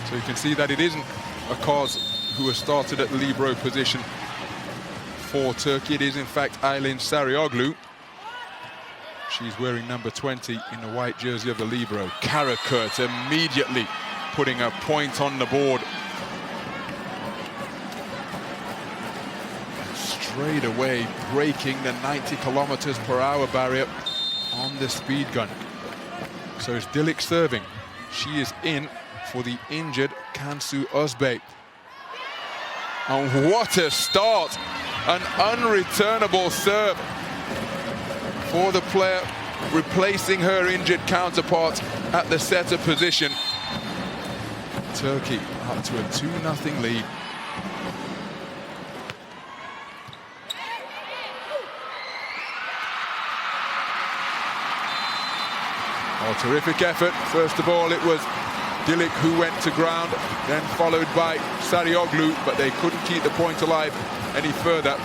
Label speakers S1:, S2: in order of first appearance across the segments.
S1: So you can see that it isn't Akaz who has started at the libero position for Turkey. It is in fact Aylin Sarıoğlu. She's wearing number 20 in the white jersey of the libero. Karakurt immediately putting a point on the board. Straight away breaking the 90 kilometers per hour barrier on the speed gun. So it's Dilik serving. She is in for the injured Cansu Özbek. And what a start! An unreturnable serve for the player replacing her injured counterpart at the setter position. Turkey up to a 2-0 lead. Oh, terrific effort. First of all, it was Dilik who went to ground, then followed by Sarıoğlu, but they couldn't keep the point alive any further.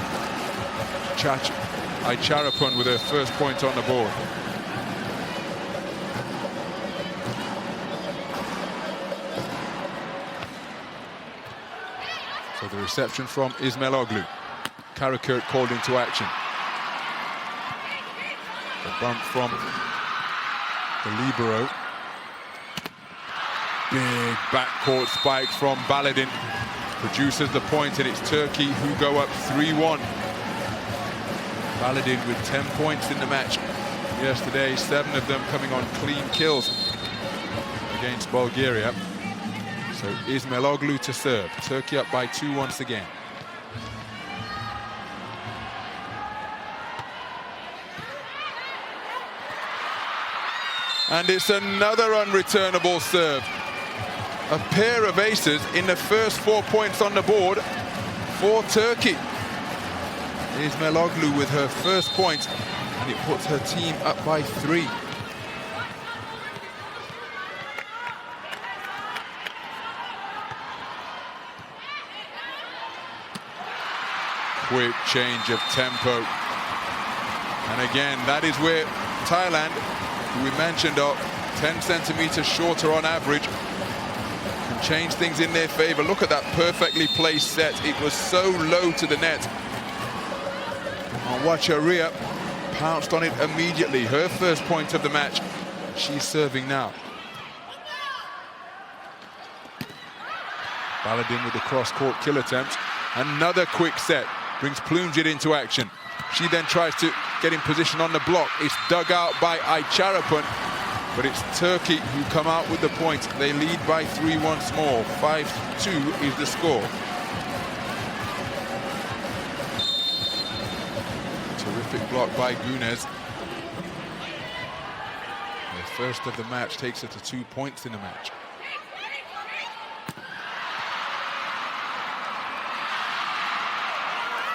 S1: Ayçarapun with her first point on the board. So the reception from İzmailoglu. Karakurt called into action. The bump from the libero. Big backcourt spike from Baladin. Produces the point, and it's Turkey who go up 3-1. Baladin with 10 points in the match yesterday, 7 of them coming on clean kills against Bulgaria. So İzmailoglu to serve. Turkey up by 2 once again. And it's another unreturnable serve. A pair of aces in the first 4 points on the board for Turkey. İzmailoglu with her first point, and it puts her team up by 3. Quick change of tempo. And again, that is where Thailand, who we mentioned are 10 centimeters shorter on average, can change things in their favor. Look at that perfectly placed set. It was so low to the net. And Wacharia pounced on it immediately. Her first point of the match. She's serving now. Baladin with the cross-court kill attempt. Another quick set. Brings Plumjit into action. She then tries to get in position on the block. It's dug out by Ayçarapun, but it's Turkey who come out with the point. They lead by 3 once more. 5-2 is the score. Terrific block by Güneş. The first of the match takes her to 2 points in the match.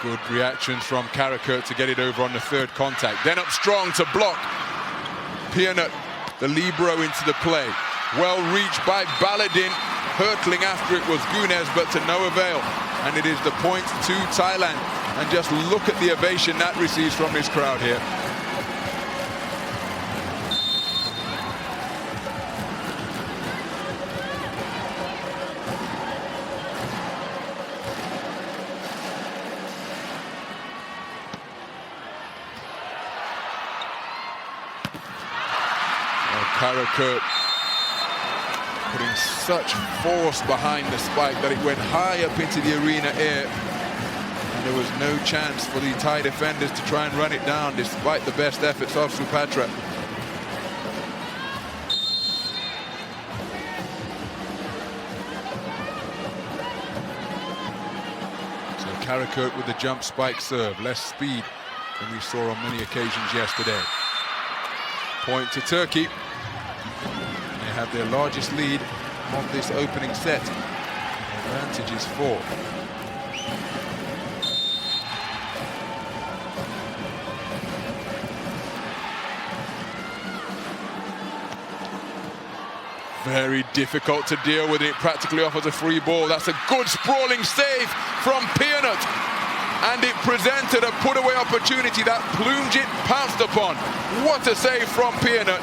S1: Good reactions from Karakurt to get it over on the third contact. Then up strong to block. Pianut, the libero, into the play. Well reached by Baladin. Hurtling after it was Güneş, but to no avail. And it is the point to Thailand. And just look at the ovation that receives from this crowd here. Karakurt putting such force behind the spike that it went high up into the arena air. And there was no chance for the Thai defenders to try and run it down, despite the best efforts of Supatra. So Karakurt with the jump spike serve, less speed than we saw on many occasions yesterday. Point to Turkey. They have their largest lead of this opening set. The advantage is 4. Very difficult to deal with. It practically offers a free ball. That's a good sprawling save from Pianut. And it presented a put-away opportunity that Plumjit pounced upon. What a save from Pianut.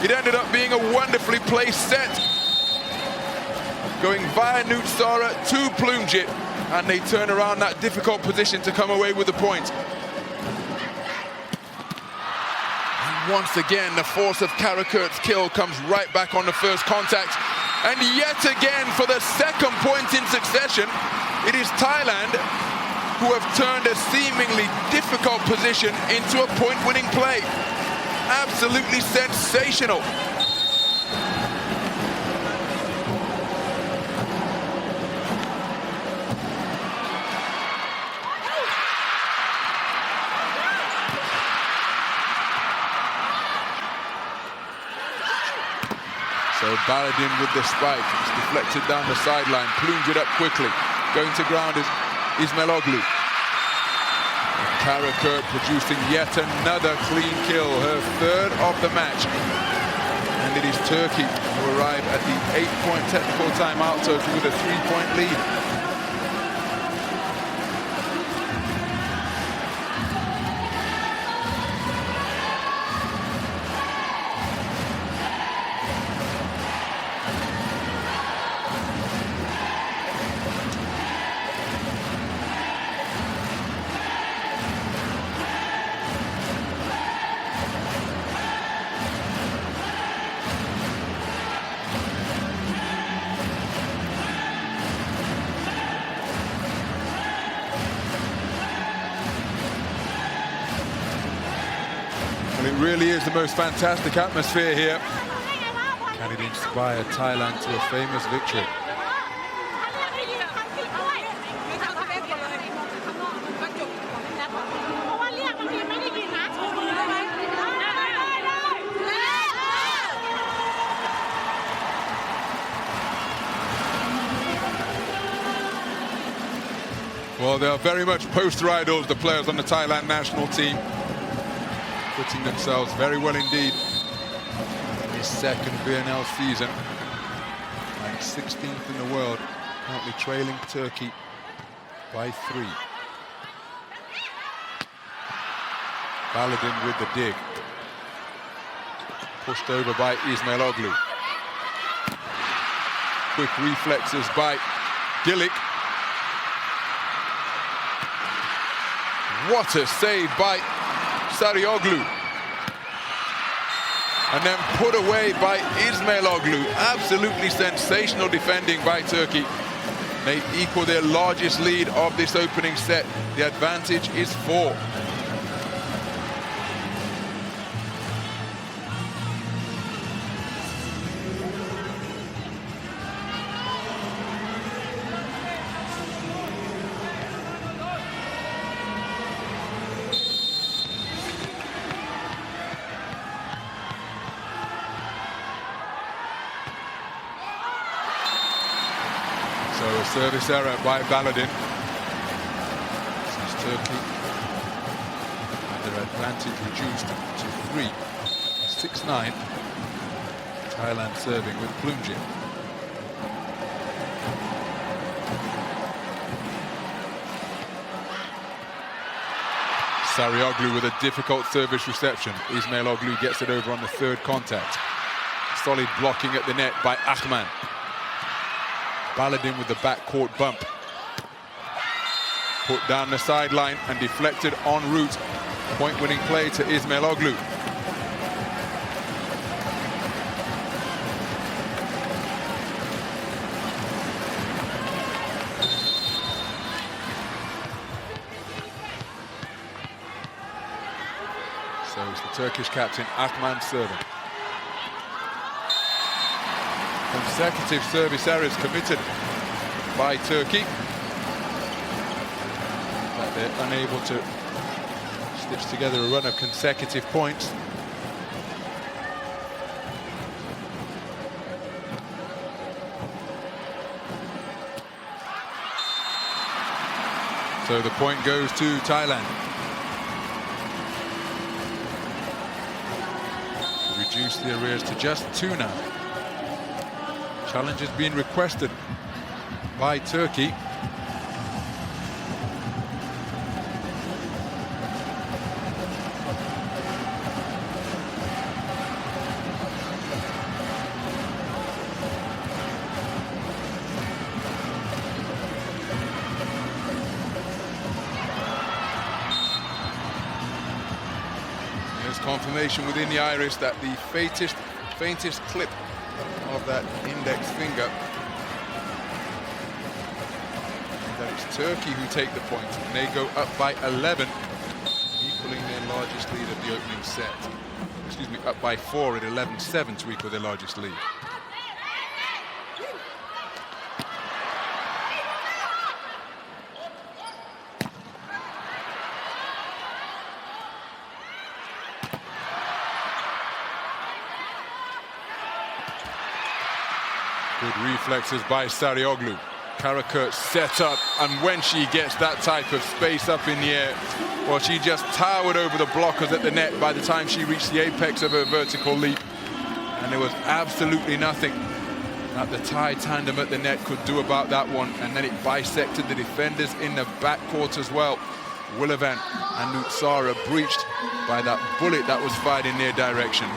S1: It ended up being a wonderfully placed set. going via Nutsara to Plumjit, and they turn around that difficult position to come away with the point. And once again, the force of Karakurt's kill comes right back on the first contact. And yet again, for the second point in succession, it is Thailand who have turned a seemingly difficult position into a point-winning play. Absolutely sensational. So Baladin with the spike, it's deflected down the sideline, plumes it up quickly. Going to ground is Ismailoglu. Karakurt producing yet another clean kill, her third of the match. And it is Turkey who arrive at the 8-point technical timeout, Turkey with a 3-point lead. Well, it really is the most fantastic atmosphere here. Can it inspire Thailand to a famous victory? Well, they are very much poster idols, the players on the Thailand national team. Putting themselves very well indeed in this second VNL season. Ranked 16th in the world, currently trailing Turkey by 3. Baladin with the dig. Pushed over by Ismailoglu. Quick reflexes by Gillick. What a save by Sarioglu. And then put away by Ismailoglu. Absolutely sensational defending by Turkey. They equal their largest lead of this opening set. The advantage is 4. So a service error by Baladin. This is Turkey. And their advantage reduced to 3. 6-9. Thailand serving with Plumjit. Sarioglu with a difficult service reception. Ismailoglu gets it over on the third contact. Solid blocking at the net by Ahman. Baladin with the backcourt bump. Put down the sideline and deflected en route. Point-winning play to Ismailoglu. So it's the Turkish captain, Ahman, serving. Consecutive service errors committed by Turkey. But they're unable to stitch together a run of consecutive points. So the point goes to Thailand. Reduce the arrears to just 2 now. Challenge is being requested by Turkey. confirmation within the iris that the faintest clip of that index finger, that it's Turkey who take the point, and they go up by 11, equaling their largest lead of the opening set. Excuse me, up by 4 at 11-7 to equal their largest lead. Good reflexes by Sarioglu. Karakurt set up, and when she gets that type of space up in the air, well, she just towered over the blockers at the net by the time she reached the apex of her vertical leap. And there was absolutely nothing that the Thai tandem at the net could do about that one. And then it bisected the defenders in the backcourt as well. Willavan and Nutsara breached by that bullet that was fired in their direction.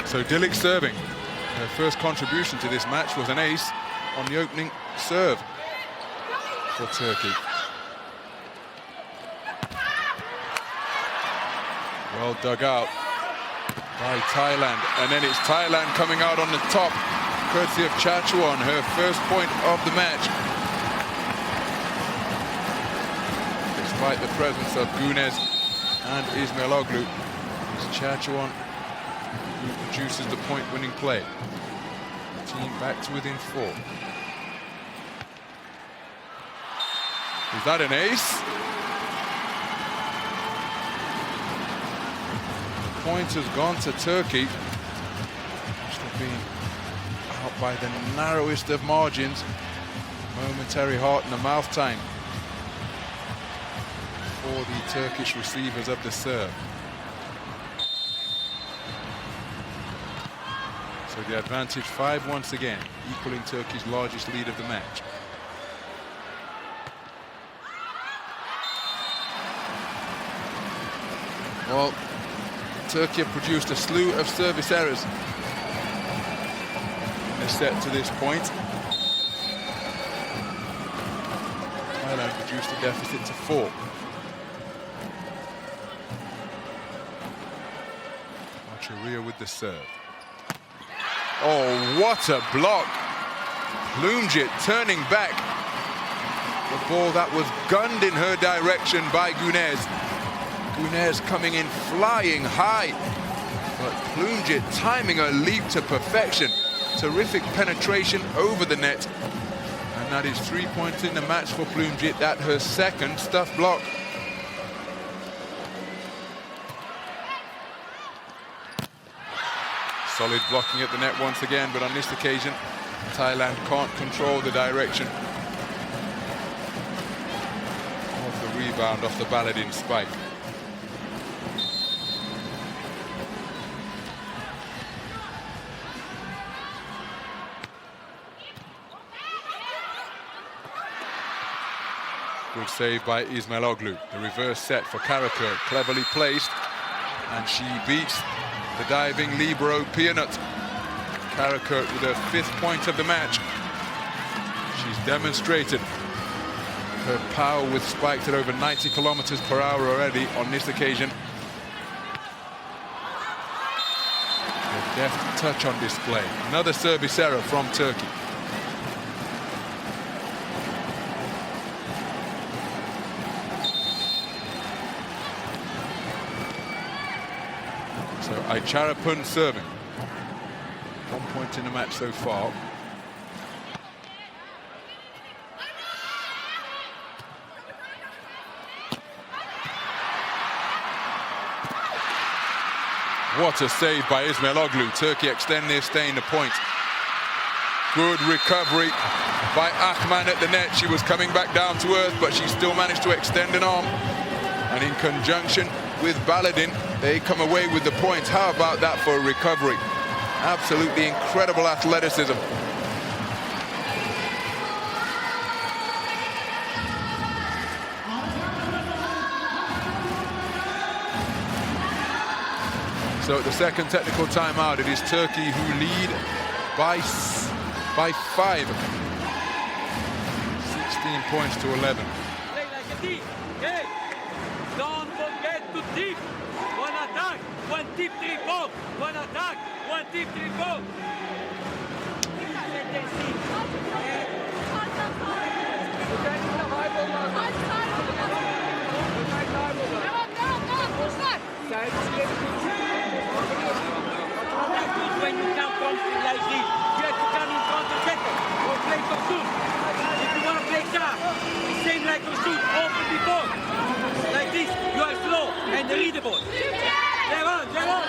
S1: So Dilek serving. Her first contribution to this match was an ace on the opening serve for Turkey. Well dug out by Thailand, and then it's Thailand coming out on the top, courtesy of Chachuan, her first point of the match. Despite the presence of Gunez and Ismailoglu, it's Chachuan who produces the point-winning play. Team back to within 4. Is that an ace? The point has gone to Turkey. Must have been out by the narrowest of margins. Momentary heart in the mouth time for the Turkish receivers of the serve. So the advantage 5 once again, equaling Turkey's largest lead of the match. Well, Turkey have produced a slew of service errors in the set to this point. Thailand reduced the deficit to 4. Archeria with the serve. Oh, what a block. Plumjit turning back. The ball that was gunned in her direction by Gunez. Gunez coming in flying high. But Plumjit timing her leap to perfection. Terrific penetration over the net. And that is 3 points in the match for Plumjit. That her second stuff block. Solid blocking at the net once again, but on this occasion, Thailand can't control the direction of the rebound off the Baladin spike. Good save by Ismailoglu. The reverse set for Karakurt, cleverly placed, and she beats the diving libero Pianut. Karakurt with her 5th point of the match. She's demonstrated her power with spikes at over 90 kilometers per hour already on this occasion. A deft touch on display. Another service error from Turkey. So Aicharapun serving. 1 point in the match so far. What a save by Ismailoglu. Turkey extend their stay in the point Good recovery by Ahman at the net. She was coming back down to earth, but she still managed to extend an arm. And in conjunction with Baladin, they come away with the points. How about that for a recovery? Absolutely incredible athleticism. So at the second technical timeout, it is Turkey who lead by 5. 16 points to 11.
S2: Play like a team. Hey, don't forget to deep. One attack, one deep 3-4. One attack, one deep 3-4. When you come from like this, you have to come in front of second or play for shoot. If you want to play sharp, same like for shoot, open before. Like this, you are slow and readable. They're on, they're on.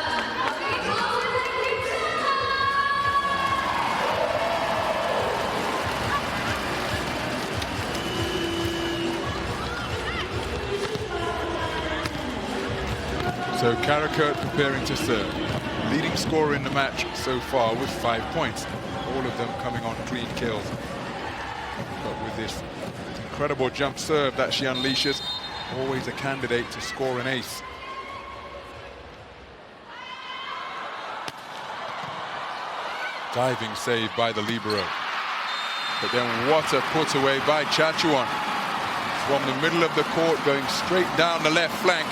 S1: So Karakurt preparing to serve. Leading scorer in the match so far with 5 points. All of them coming on clean kills. But with this incredible jump serve that she unleashes, always a candidate to score an ace. Diving save by the libero. But then what a put away by Chachuan. From the middle of the court, going straight down the left flank.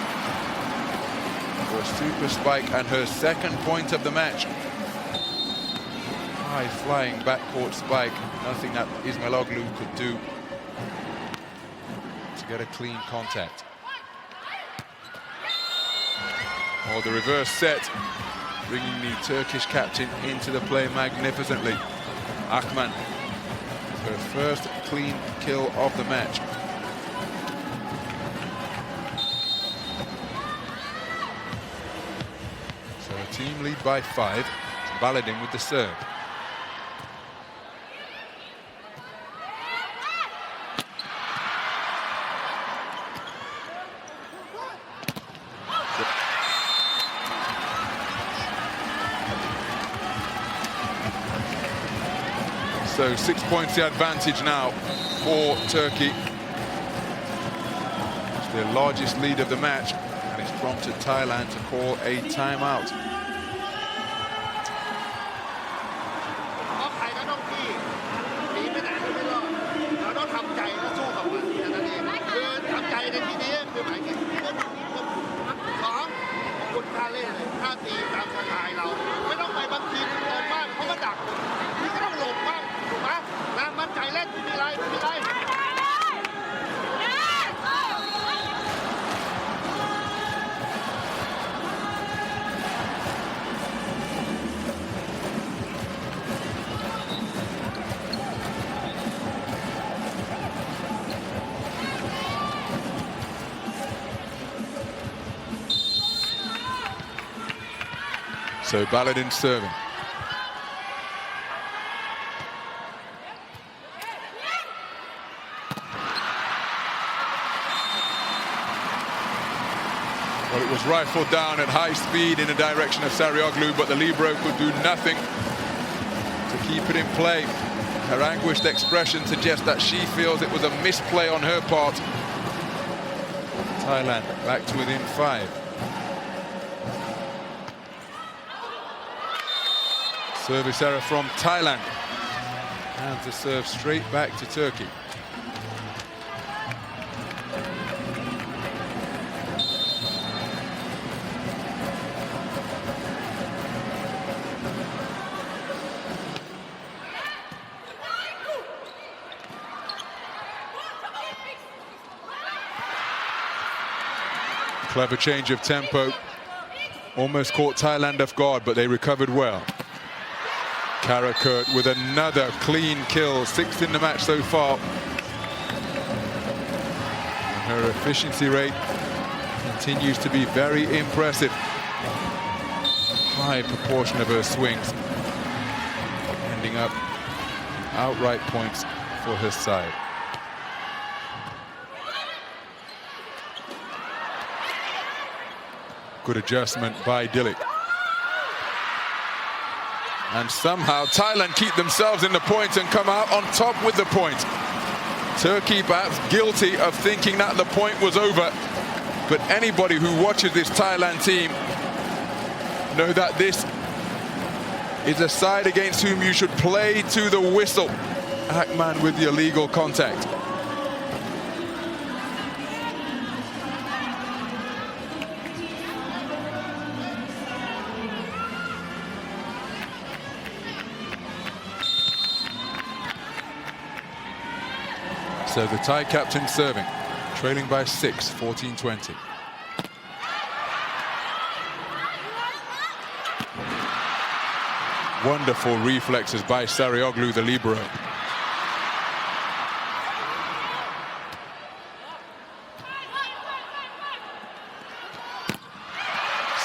S1: For a super spike and her second point of the match. High flying backcourt spike. Nothing that Ismailoglu could do to get a clean contact. Or the reverse set, bringing the Turkish captain into the play magnificently. Ahman, her first clean kill of the match. So a team lead by 5. Baladin with the serve. So 6 points the advantage now for Turkey. It's their largest lead of the match, and it's prompted Thailand to call a timeout. So Baladin serving. Well, it was rifled down at high speed in the direction of Sarioglu, but the libero could do nothing to keep it in play. Her anguished expression suggests that she feels it was a misplay on her part. Thailand back to within 5. Service error from Thailand. And to serve straight back to Turkey. Clever change of tempo. Almost caught Thailand off guard, but they recovered well. Karakurt with another clean kill, 6th in the match so far. And her efficiency rate continues to be very impressive. High proportion of her swings ending up outright points for her side. Good adjustment by Dilek. And somehow Thailand keep themselves in the points and come out on top with the points. Turkey perhaps guilty of thinking that the point was over. But anybody who watches this Thailand team know that this is a side against whom you should play to the whistle. Akman with the illegal contact. So the Thai captain serving, trailing by 6, 14-20. Wonderful reflexes by Sarioglu, the libero.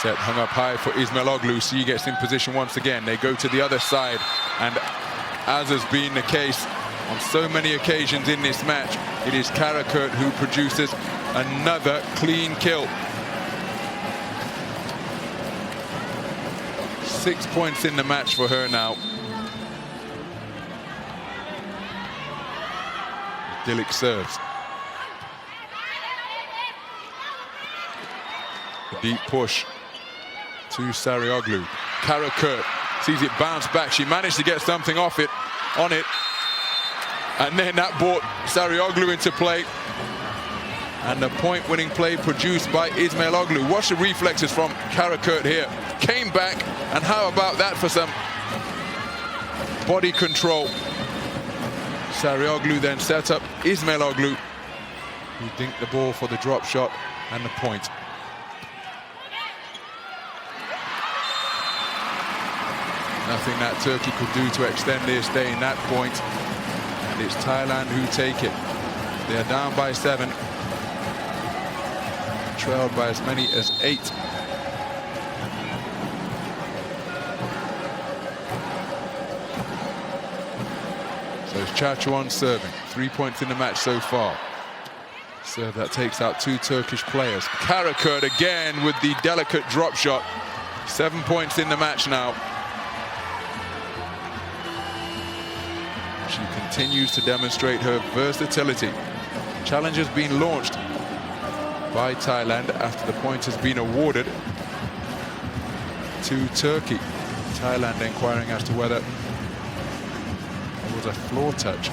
S1: Set hung up high for Ismailoglu. She gets in position once again. They go to the other side, and as has been the case on so many occasions in this match, it is Karakurt who produces another clean kill. 6 points in the match for her now. Dilek serves. A deep push to Sarioglu. Karakurt sees it bounce back. She managed to get something on it. And then that brought Sarioglu into play. And the point-winning play produced by Ismailoglu. Watch the reflexes from Karakurt here. Came back, and how about that for some body control? Sarioglu then set up Ismailoglu, who dinked the ball for the drop shot and the point. Nothing that Turkey could do to extend their stay in that point. And it's Thailand who take it. They're down by 7. Trailed by as many as 8. So it's Chachuan serving. 3 points in the match so far. Serve that takes out 2 Turkish players. Karakurt again with the delicate drop shot. 7 points in the match now. She continues to demonstrate her versatility. Challenge has been launched by Thailand after the point has been awarded to Turkey. Thailand inquiring as to whether it was a floor touch.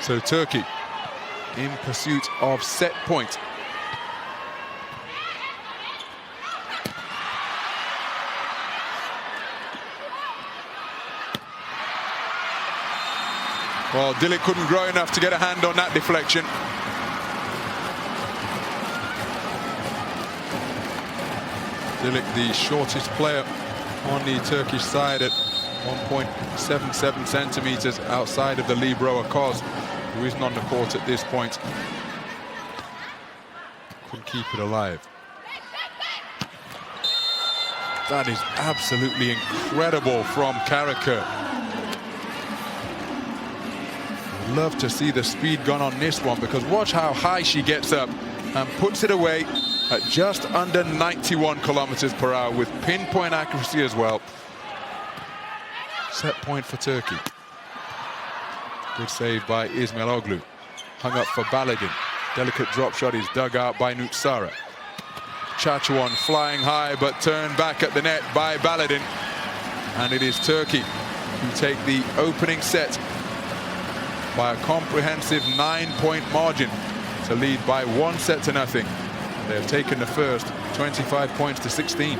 S1: So Turkey in pursuit of set point. Well, Dilek couldn't grow enough to get a hand on that deflection. Dilek, the shortest player on the Turkish side at 1.77 centimeters outside of the libero Akos, who isn't on the court at this point. Couldn't keep it alive. That is absolutely incredible from Karakurt. I'd love to see the speed gone on this one, because watch how high she gets up and puts it away at just under 91 kilometers per hour with pinpoint accuracy as well. Set point for Turkey. Good save by Ismailoglu. hung up for Baladin. Delicate drop shot is dug out by Nutsara. Chachuan flying high, but turned back at the net by Baladin. And it is Turkey who take the opening set by a comprehensive 9-point margin to lead by 1-0. They have taken the first 25 points to 16.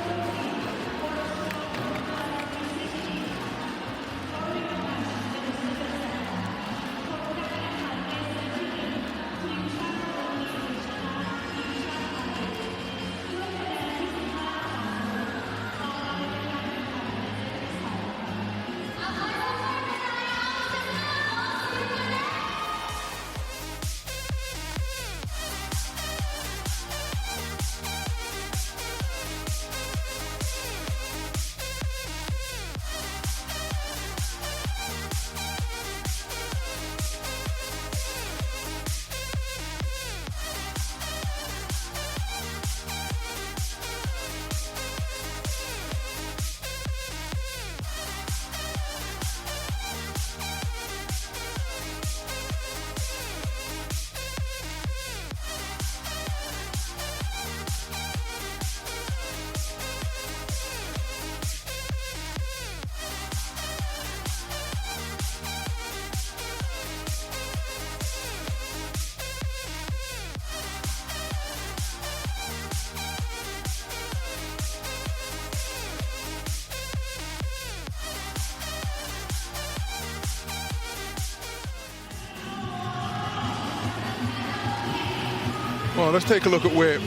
S1: Well, let's take a look at where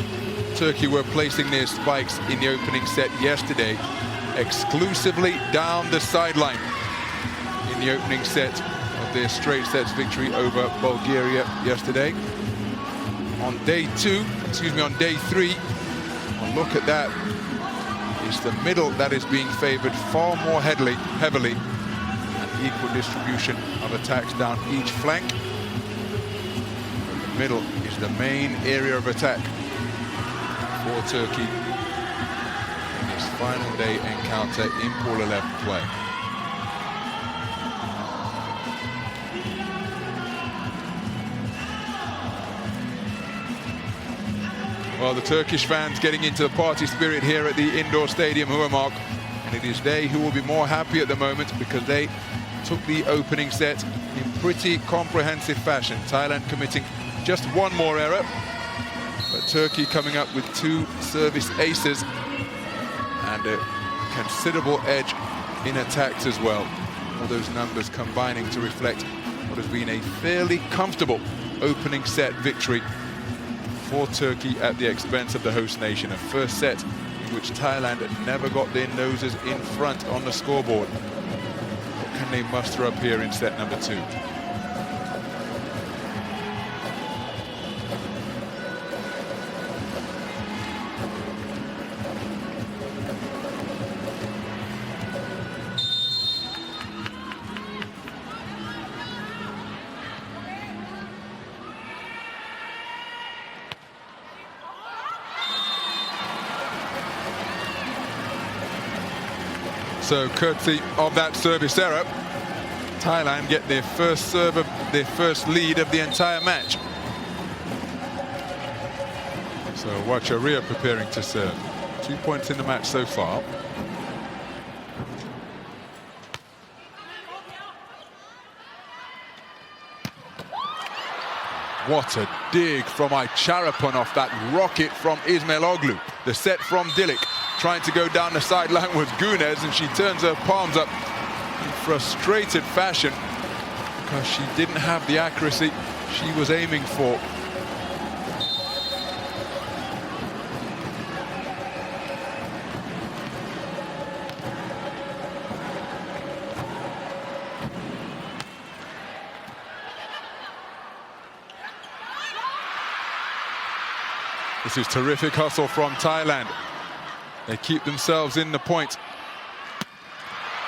S1: Turkey were placing their spikes in the opening set yesterday. Exclusively down the sideline in the opening set of their straight sets victory over Bulgaria yesterday. On day three, a look at that. It's the middle that is being favored far more heavily, and equal distribution of attacks down each flank. The middle is the main area of attack for Turkey in this final day encounter in Pool 11 play. Well, the Turkish fans getting into the party spirit here at the indoor stadium, Huamark, and it is they who will be more happy at the moment because they took the opening set in pretty comprehensive fashion. Thailand committing just one more error, but Turkey coming up with 2 service aces and a considerable edge in attacks as well. All those numbers combining to reflect what has been a fairly comfortable opening set victory for Turkey at the expense of the host nation. A first set in which Thailand never got their noses in front on the scoreboard. What can they muster up here in set number 2? So, courtesy of that service error, Thailand get their first serve of their first lead of the entire match. So, Wacharia preparing to serve. 2 points in the match so far. What a dig from Icharapon off that rocket from Ismail Oglu. The set from Dilik, trying to go down the sideline with Gunes, and she turns her palms up in frustrated fashion because she didn't have the accuracy she was aiming for. This is terrific hustle from Thailand. They keep themselves in the point.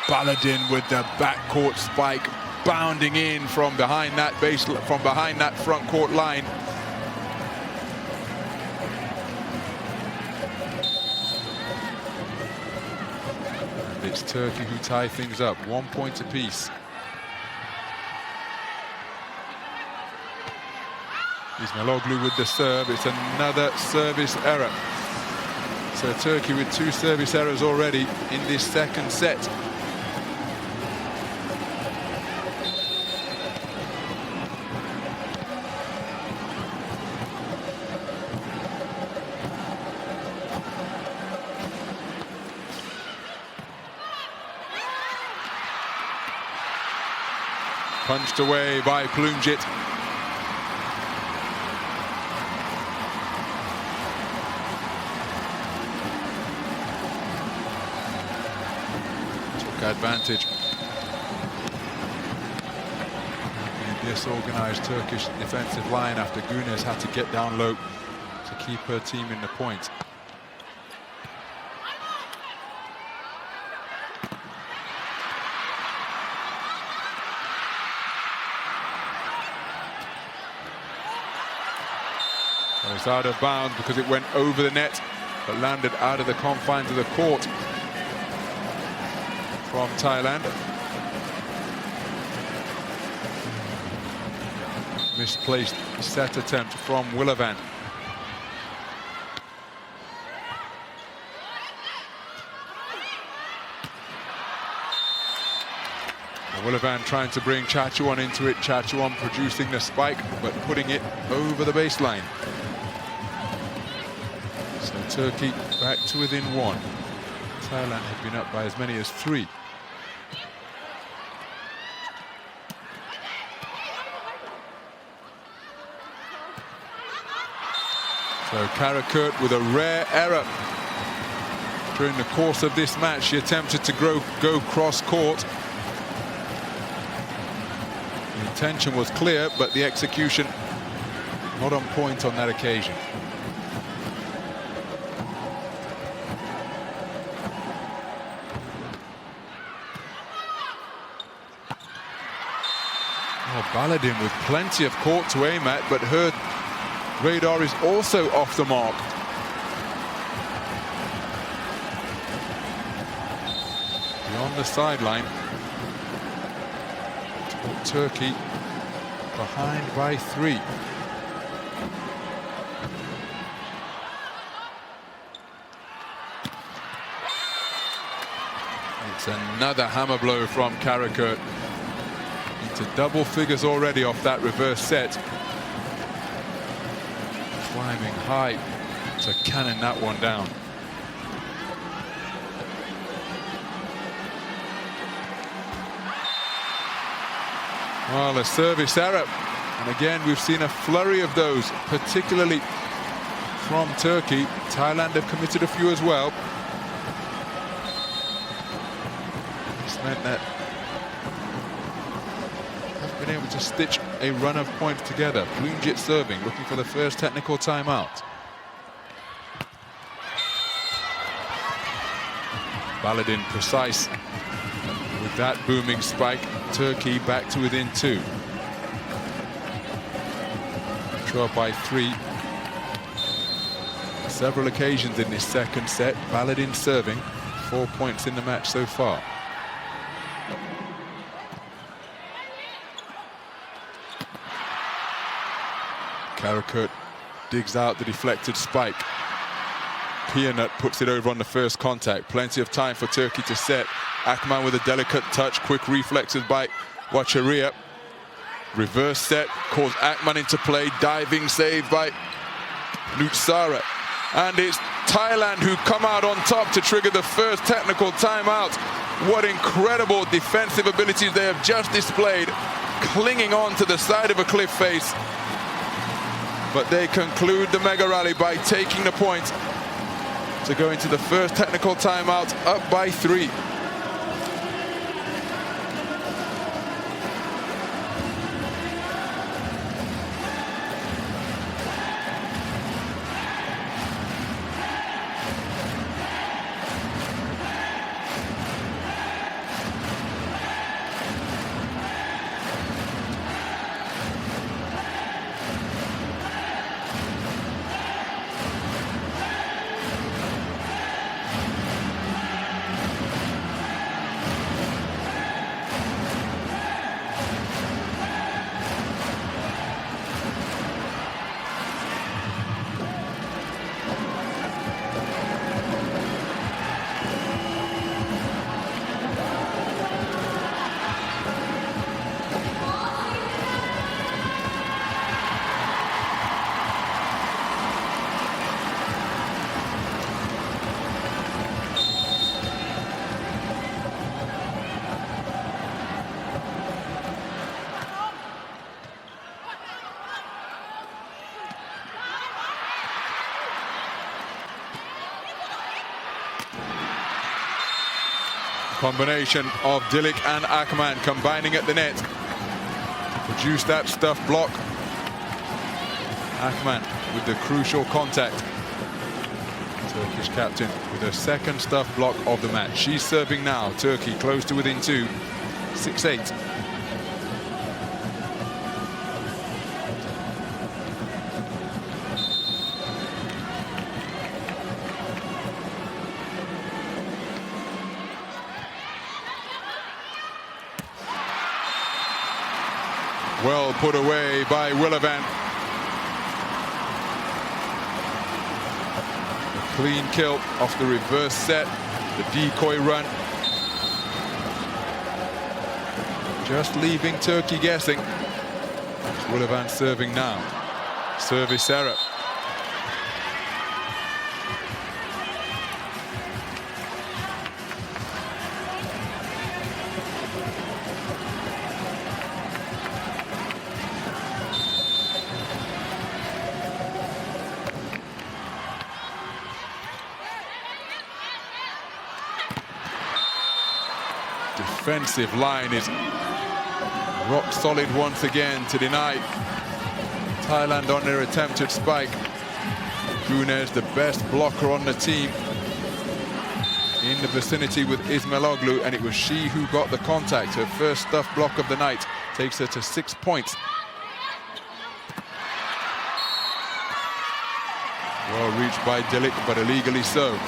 S1: Baladin with the backcourt spike, bounding in from behind that front court line. It's Turkey who tie things up, 1 point apiece. Ismailoglu with the serve. It's another service error. So Turkey with 2 service errors already in this second set. Punched away by Plumjit. Took advantage. The disorganized Turkish defensive line after Güneş had to get down low to keep her team in the points. It's out of bounds because it went over the net, but landed out of the confines of the court from Thailand. Misplaced set attempt from Willavan. Willavan trying to bring Chachuan into it. Chachuan producing the spike, but putting it over the baseline. So Turkey back to within 1. Thailand had been up by as many as 3. So Karakurt with a rare error. During the course of this match, she attempted to go cross-court. The intention was clear, but the execution not on point on that occasion. Baladin with plenty of court to aim at, but her radar is also off the mark. Beyond the sideline. Turkey behind by 3. It's another hammer blow from Karakurt. To double figures already off that reverse set. Climbing high to cannon that one down. Well, a service error. And again, we've seen a flurry of those, particularly from Turkey. Thailand have committed a few as well. This meant that been able to stitch a run of points together. Plumjit serving, looking for the first technical timeout. Baladin precise with that booming spike. Turkey back to within 2. Trail by 3. Several occasions in this second set. Baladin serving. 4 points in the match so far. Karakurt digs out the deflected spike. Pianut puts it over on the first contact. Plenty of time for Turkey to set. Akman with a delicate touch. Quick reflexes by Wacharia. Reverse set. Calls Akman into play. Diving save by Nutsara. And it's Thailand who come out on top to trigger the first technical timeout. What incredible defensive abilities they have just displayed. Clinging on to the side of a cliff face. But they conclude the mega rally by taking the point to go into the first technical timeout, up by 3. Combination of Dilik and Akman combining at the net to produce that stuff block. Akman with the crucial contact. Turkish captain with her second stuff block of the match. She's serving now. Turkey close to within 2. 6-8. Well put away by Willivan. Clean kill off the reverse set, the decoy run. Just leaving Turkey guessing. Willivan serving now. Service error. Defensive line is rock solid once again to deny Thailand on their attempted spike. Gunes, the best blocker on the team, in the vicinity with Ismailoglu, and it was she who got the contact. Her first stuff block of the night takes her to 6 points. Well reached by Dilik, but illegally so.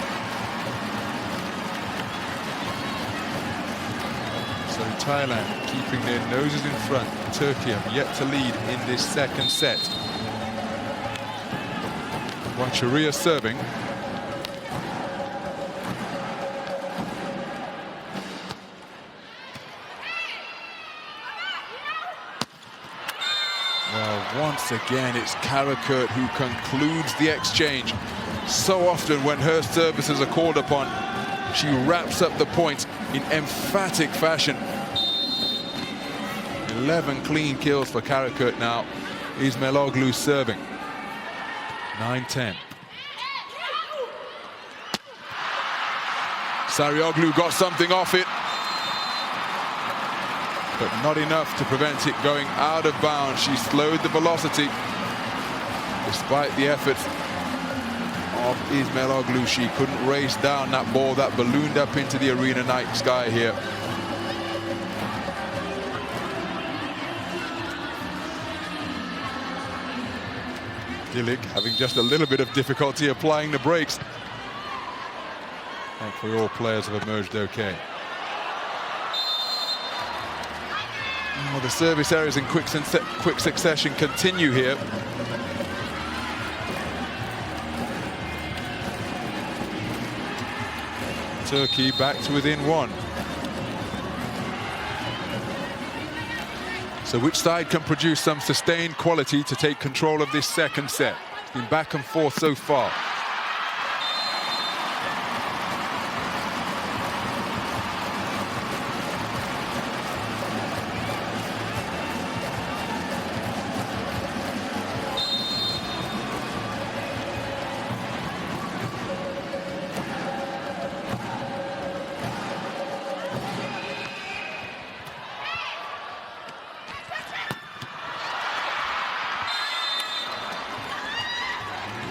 S1: So Thailand keeping their noses in front. Turkey have yet to lead in this second set. Wacharia serving. Well, once again, it's Karakurt who concludes the exchange. So often when her services are called upon, she wraps up the point in emphatic fashion. 11 clean kills for Karakurt now. Ismailoglu serving. 9-10. Sarioglu got something off it, but not enough to prevent it going out of bounds. She slowed the velocity. Despite the efforts of Ismailoglu, she couldn't race down that ball that ballooned up into the arena night sky here. Dilik having just a little bit of difficulty applying the brakes. Thankfully, all players have emerged okay. Oh, the service errors in quick succession continue here. Turkey back to within 1. So which side can produce some sustained quality to take control of this second set? It's been back and forth so far.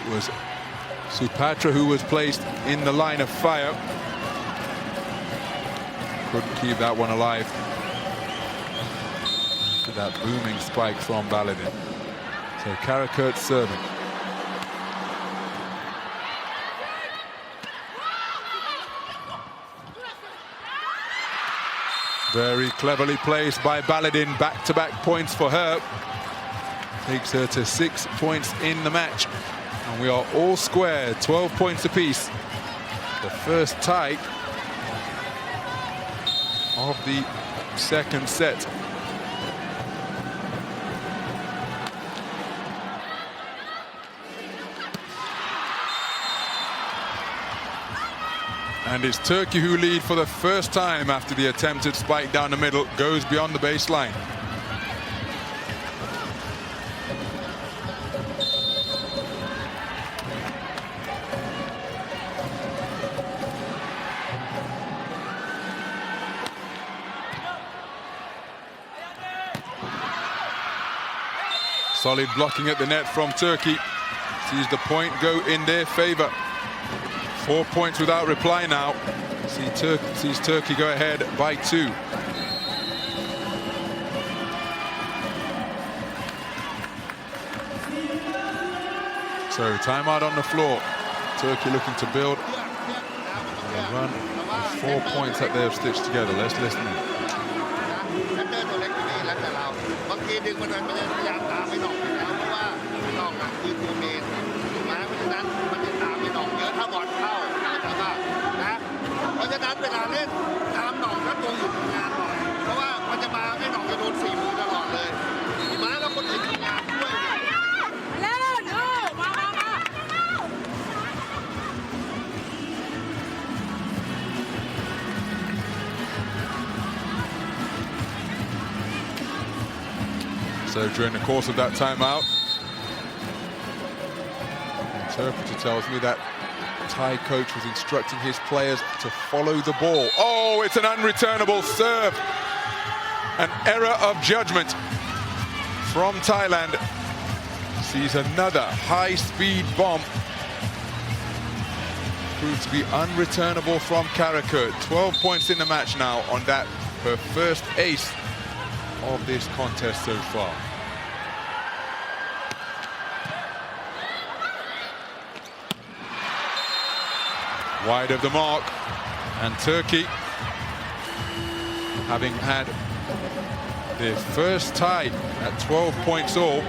S1: Was Supatra who was placed in the line of fire. Couldn't keep that one alive. To that booming spike from Baladin. So Karakurt serving. Very cleverly placed by Baladin. Back-to-back points for her. Takes her to 6 points in the match. And we are all square, 12 points apiece. The first tie of the second set. And it's Turkey who lead for the first time after the attempted spike down the middle goes beyond the baseline. Solid blocking at the net from Turkey. Sees the point go in their favor. 4 points without reply now. Sees Turkey go ahead by 2. So timeout on the floor. Turkey looking to build a run of 4 points that they have stitched together. Let's listen in.
S3: บางทีดึงมันพยายามตามไม่หนอกอยู่แล้วเพราะว่าไม่หนอกคือตัวเมนถูกไหมเพราะฉะนั้นมันจะตามไม่หนอกเยอะถ้าบอลเข้าแต่ว่านะเพราะฉะนั้นเวลาเล่นตามหนอกแล้วตัวอยู่ทำงานหน่อยเพราะว่ามันจะมาไม่หนอกจะโดน4 มือตลอดเลยถูกไหมแล้วคนอื่นทำงานด้วย
S1: So during the course of that timeout, the interpreter tells me that Thai coach was instructing his players to follow the ball. Oh, it's an unreturnable serve. An error of judgment from Thailand. Sees another high-speed bomb. Proved to be unreturnable from Karakurt. 12 points in the match now on that, her first ace of this contest so far. Wide of the mark, and Turkey, having had their first tie at 12 points all,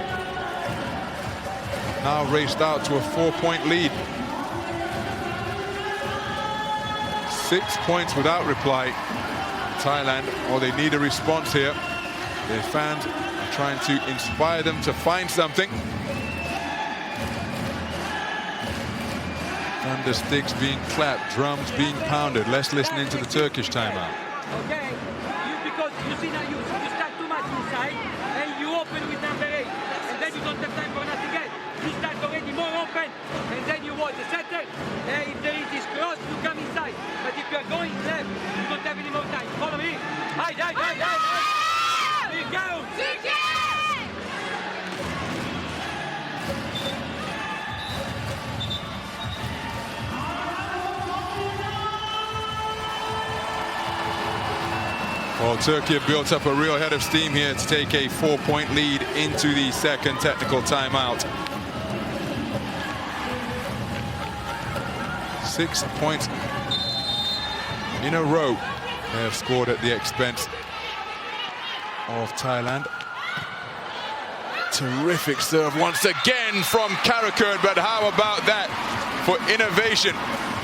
S1: now raced out to a 4-point lead. 6 points without reply. Thailand, they need a response here. Their fans are trying to inspire them to find something. Thunder sticks being clapped, drums being pounded. Let's listen into the Turkish timeout.
S2: Okay, because you see now you start too much inside and you open with number 8 and then you don't have time for nothing else. You start already more open and then you watch the center. If there is this cross, you come inside. But if you are going left, you don't have any more time. Follow me. Hide. Here you go.
S1: Well, Turkey have built up a real head of steam here to take a 4-point lead into the second technical timeout. 6 points in a row they have scored at the expense of Thailand. Terrific serve once again from Karakurt, but how about that for innovation?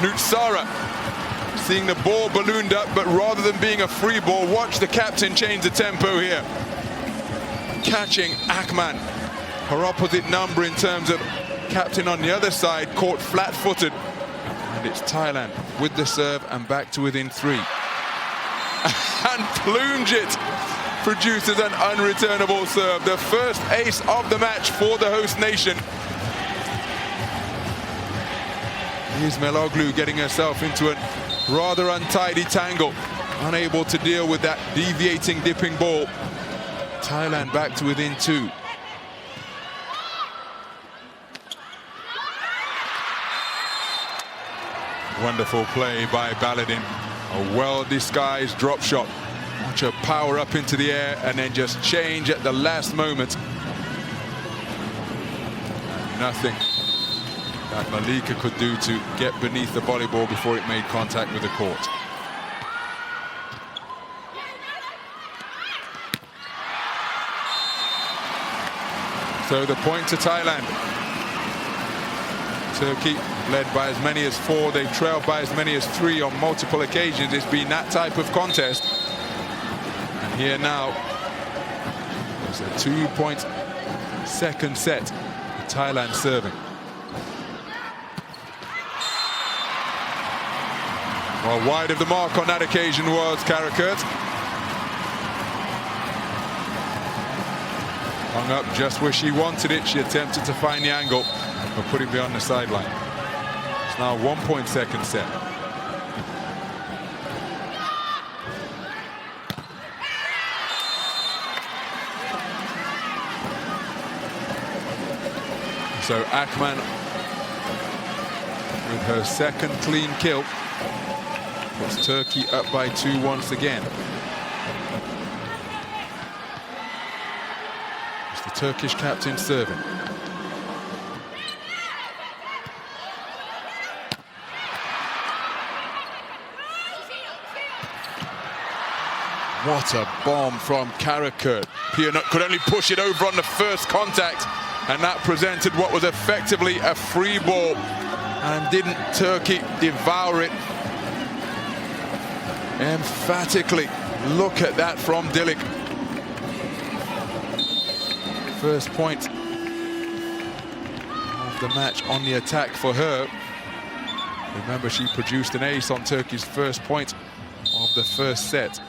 S1: Nutsara seeing the ball ballooned up, but rather than being a free ball, watch the captain change the tempo here. Catching Akman, her opposite number in terms of captain on the other side, caught flat-footed. And it's Thailand with the serve and back to within 3. And plunge it produces an unreturnable serve. The first ace of the match for the host nation. Here's Meloglu getting herself into a rather untidy tangle, unable to deal with that deviating, dipping ball. Thailand back to within 2. Wonderful play by Baladin. A well-disguised drop shot. Watch her power up into the air and then just change at the last moment. And nothing that Malika could do to get beneath the volleyball before it made contact with the court. So the point to Thailand. Turkey led by as many as 4. They've trailed by as many as 3 on multiple occasions. It's been that type of contest. And here now, there's a 2-point second set. Thailand serving. Well, wide of the mark on that occasion was Karakurt. Hung up just where she wanted it. She attempted to find the angle, but put it beyond the sideline. It's now a 1-point second set. So Akman with her second clean kill puts Turkey up by 2 once again. It's the Turkish captain serving. What a bomb from Karakurt. Pianut could only push it over on the first contact, and that presented what was effectively a free ball. And didn't Turkey devour it emphatically? Look at that from Dilik. First point of the match on the attack for her. Remember, she produced an ace on Turkey's first point of the first set.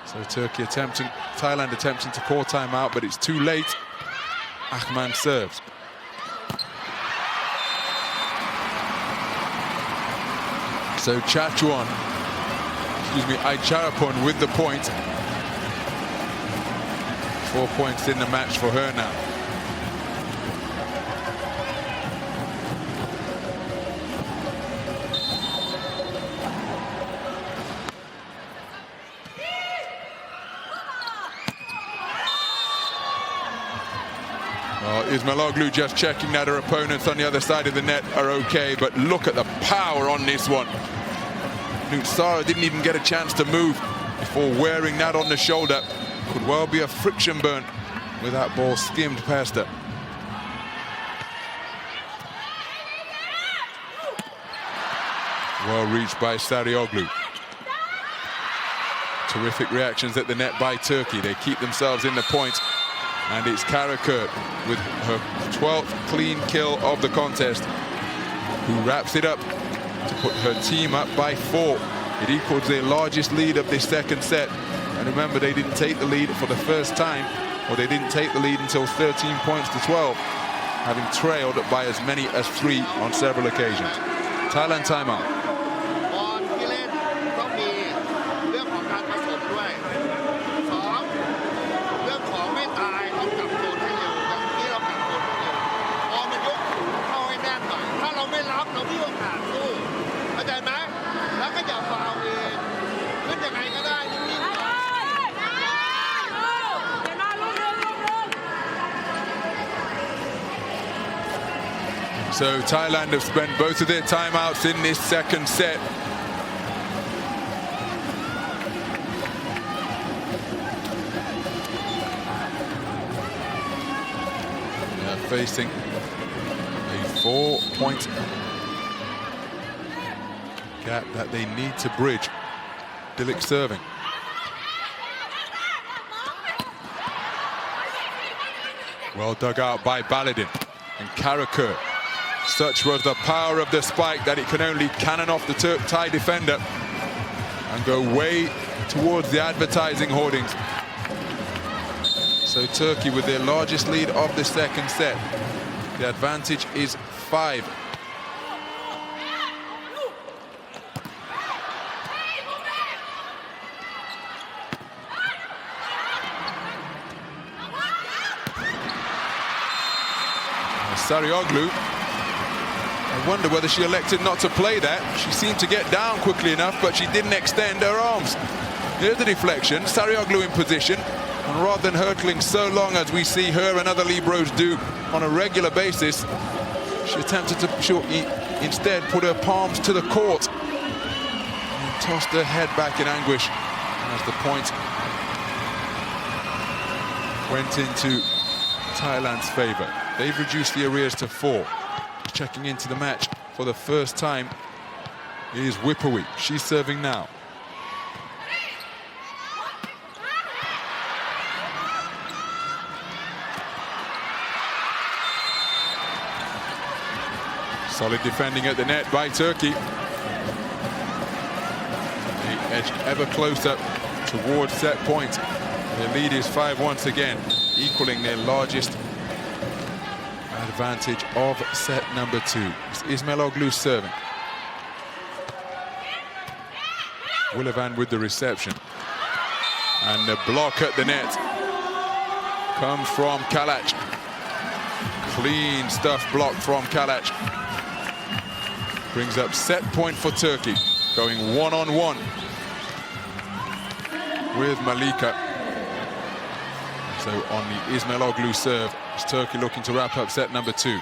S1: So Thailand attempting to call timeout, but it's too late. Akman serves. So Aicharapan with the point. 4 points in the match for her now. Ismailoglu just checking that her opponents on the other side of the net are okay, but look at the power on this one. Nutsara didn't even get a chance to move before wearing that on the shoulder. Could well be a friction burn with that ball skimmed past her. Well reached by Sarioglu. Terrific reactions at the net by Turkey. They keep themselves in the points. And it's Karakurt with her 12th clean kill of the contest, who wraps it up to put her team up by 4. It equals their largest lead of this second set. And remember, they didn't take the lead for the first time, or they didn't take the lead until 13 points to 12, having trailed by as many as 3 on several occasions. Thailand timeout. So Thailand have spent both of their timeouts in this second set. They're facing a 4-point gap that they need to bridge. Dilik serving. Well dug out by Baladin and Karakurt. Such was the power of the spike that it can only cannon off the Thai defender and go way towards the advertising hoardings. So Turkey with their largest lead of the second set. The advantage is 5. Sarioglu, I wonder whether she elected not to play that. She seemed to get down quickly enough, but she didn't extend her arms. Here's the deflection. Sarioglu in position, and rather than hurtling so long as we see her and other Libros do on a regular basis, she attempted to instead put her palms to the court and tossed her head back in anguish as the point went into Thailand's favor. They've reduced the arrears to 4. Checking into the match for the first time is Whipperwee. She's serving now. Solid defending at the net by Turkey. They edged ever closer towards set point. Their lead is 5 once again, equaling their largest advantage of set number 2. It's Ismailoglu serving. Willavan with the reception. And the block at the net comes from Kalac. Clean stuff block from Kalac. Brings up set point for Turkey. Going one-on-one with Malika. So on the Ismailoglu serve, it's Turkey looking to wrap up set number 2.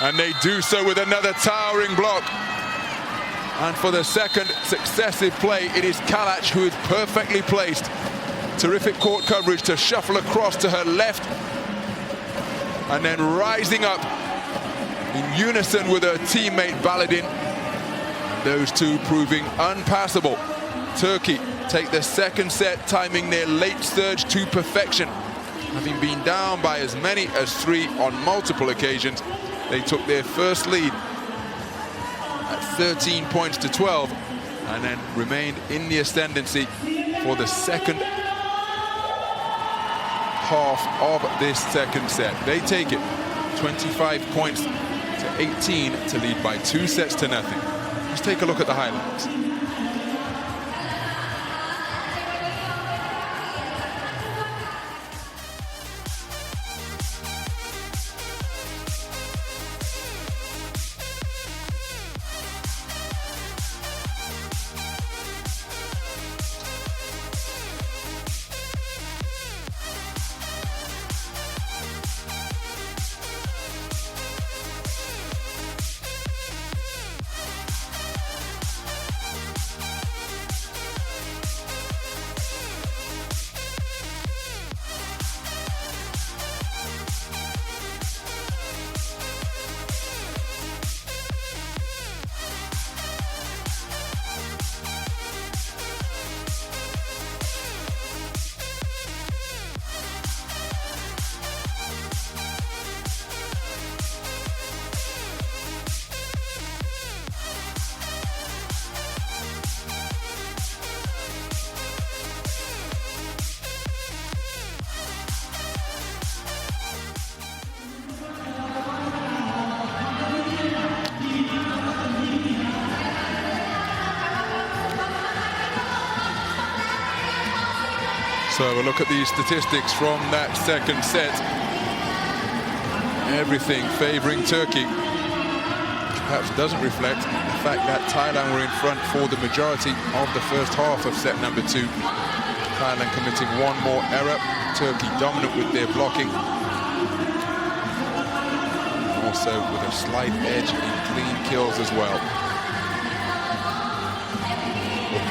S1: And they do so with another towering block. And for the second successive play, it is Kalac who is perfectly placed. Terrific court coverage to shuffle across to her left. And then rising up in unison with her teammate Baladin. Those two proving unpassable. Turkey take the second set, timing their late surge to perfection. Having been down by as many as 3 on multiple occasions, they took their first lead at 13 points to 12 and then remained in the ascendancy for the second half of this second set. They take it 25 points to 18 to lead by 2 sets to nothing. Let's take a look at the highlights. So a look at the statistics from that second set. Everything favoring Turkey. Perhaps doesn't reflect the fact that Thailand were in front for the majority of the first half of set number 2. Thailand committing one more error. Turkey dominant with their blocking. Also with a slight edge in clean kills as well.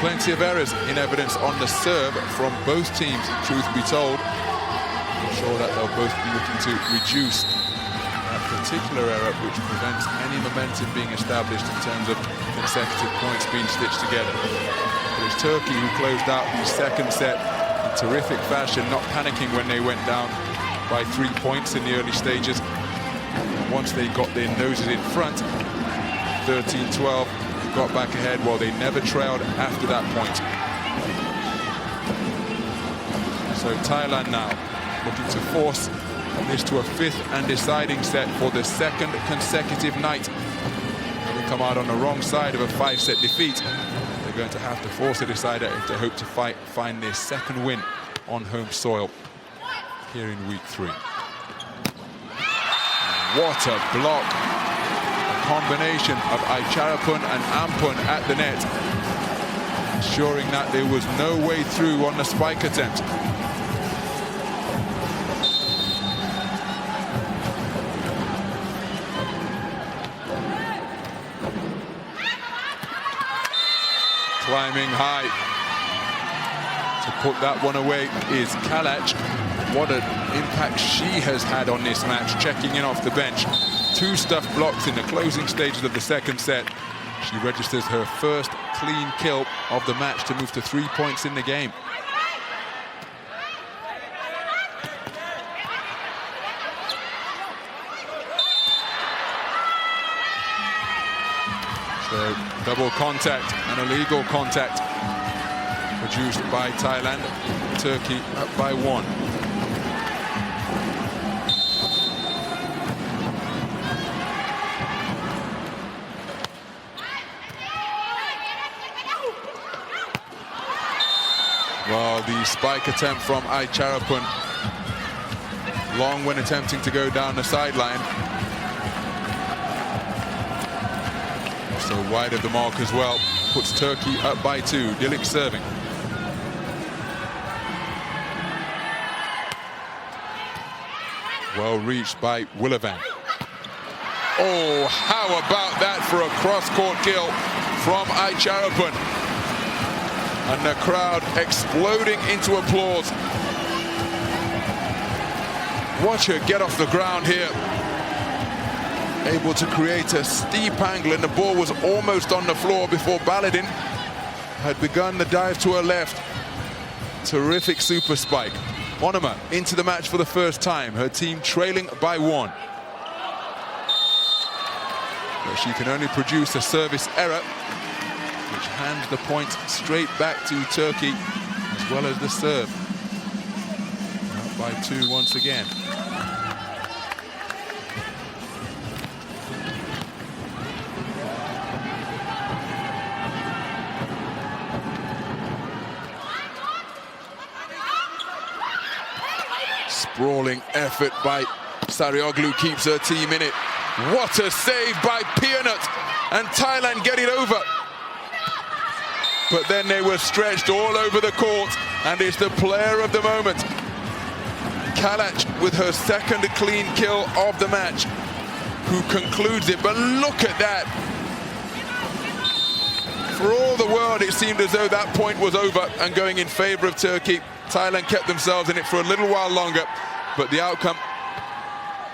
S1: Plenty of errors in evidence on the serve from both teams, truth be told. I'm sure that they'll both be looking to reduce that particular error, which prevents any momentum being established in terms of consecutive points being stitched together. It was Turkey who closed out the second set in terrific fashion, not panicking when they went down by 3 points in the early stages. Once they got their noses in front, 13-12, got back ahead while they never trailed after that point. So Thailand now looking to force this to a 5th and deciding set for the second consecutive night. Having come out on the wrong side of a 5-set defeat, they're going to have to force a decider if they hope to find their second win on home soil here in week 3. What a block! Combination of Aycharapun and Ampun at the net, ensuring that there was no way through on the spike attempt. Climbing high to put that one away is Kalac. What an impact she has had on this match, checking in off the bench. 2 stuffed blocks in the closing stages of the second set. She registers her first clean kill of the match to move to 3 points in the game. So double contact, an illegal contact produced by Thailand. Turkey up by 1. Well, the spike attempt from Aycharapun long when attempting to go down the sideline. So wide of the mark as well. Puts Turkey up by 2. Dilik serving. Well reached by Willivan. Oh, how about that for a cross-court kill from Aycharapun? And the crowd exploding into applause. Watch her get off the ground here. Able to create a steep angle, and the ball was almost on the floor before Baladin had begun the dive to her left. Terrific super spike. Onuma into the match for the first time. Her team trailing by 1. But she can only produce a service error, which hands the point straight back to Turkey, as well as the serve. Up by 2 once again. Sprawling effort by Sarioglu keeps her team in it. What a save by Pianut, and Thailand get it over. But then they were stretched all over the court, and it's the player of the moment, Kalach, with her second clean kill of the match, who concludes it. But look at that. For all the world, it seemed as though that point was over and going in favor of Turkey. Thailand kept themselves in it for a little while longer, but the outcome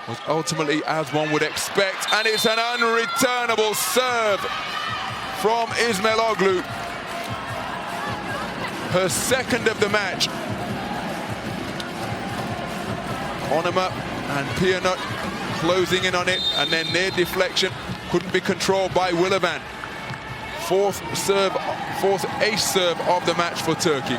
S1: was ultimately as one would expect, and it's an unreturnable serve from Ismailoglu. Her second of the match. Onuma and Pianut closing in on it, and then their deflection couldn't be controlled by Willivan. Fourth ace serve of the match for Turkey.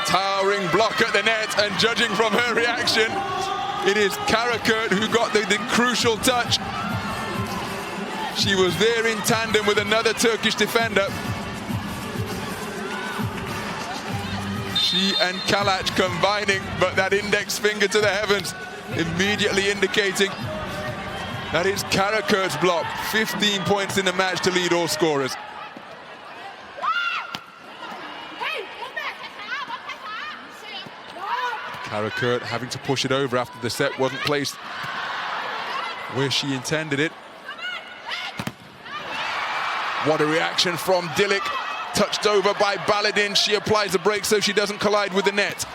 S1: Towering block at the net, and judging from her reaction, it is Karakurt who got the crucial touch. She was there in tandem with another Turkish defender. She and Kalach combining, but that index finger to the heavens immediately indicating that it's Karakurt's block. 15 points in the match to lead all scorers. Karakurt having to push it over after the set wasn't placed where she intended it. What a reaction from Dilik. Touched over by Baladin. She applies a break so she doesn't collide with the net.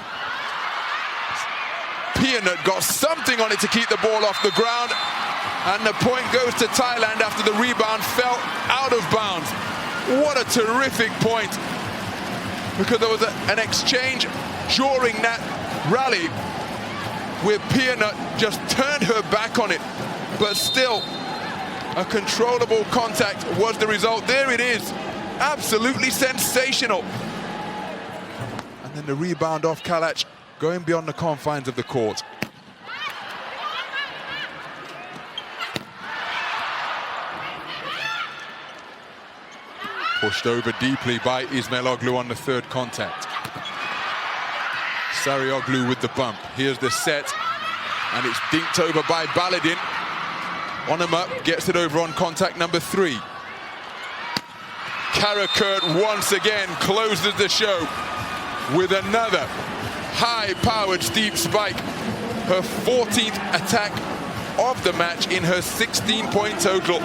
S1: Pianut got something on it to keep the ball off the ground, and the point goes to Thailand after the rebound fell out of bounds. What a terrific point, because there was an exchange during that rally where Pianut just turned her back on it, but still a controllable contact was the result. There it is, absolutely sensational. And then the rebound off Kalach, going beyond the confines of the court. Pushed over deeply by Ismailoglu on the third contact. Sarioglu with the bump. Here's the set, and it's dinked over by Baladin. Onuma gets it over on contact number 3. Karakurt once again closes the show with another high-powered steep spike. Her 14th attack of the match in her 16-point total.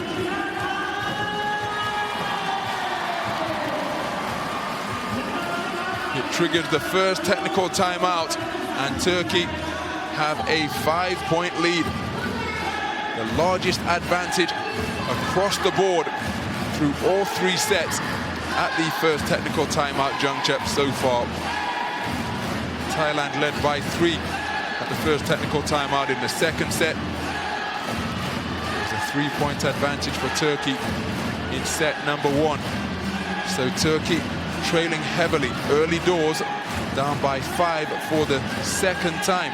S1: It triggers the first technical timeout, and Turkey have a 5-point lead. The largest advantage across the board through all 3 sets at the first technical timeout juncture so far. Thailand led by 3 at the first technical timeout in the second set. There's a 3-point advantage for Turkey in set number 1. So Turkey trailing heavily early doors, down by 5 for the second time.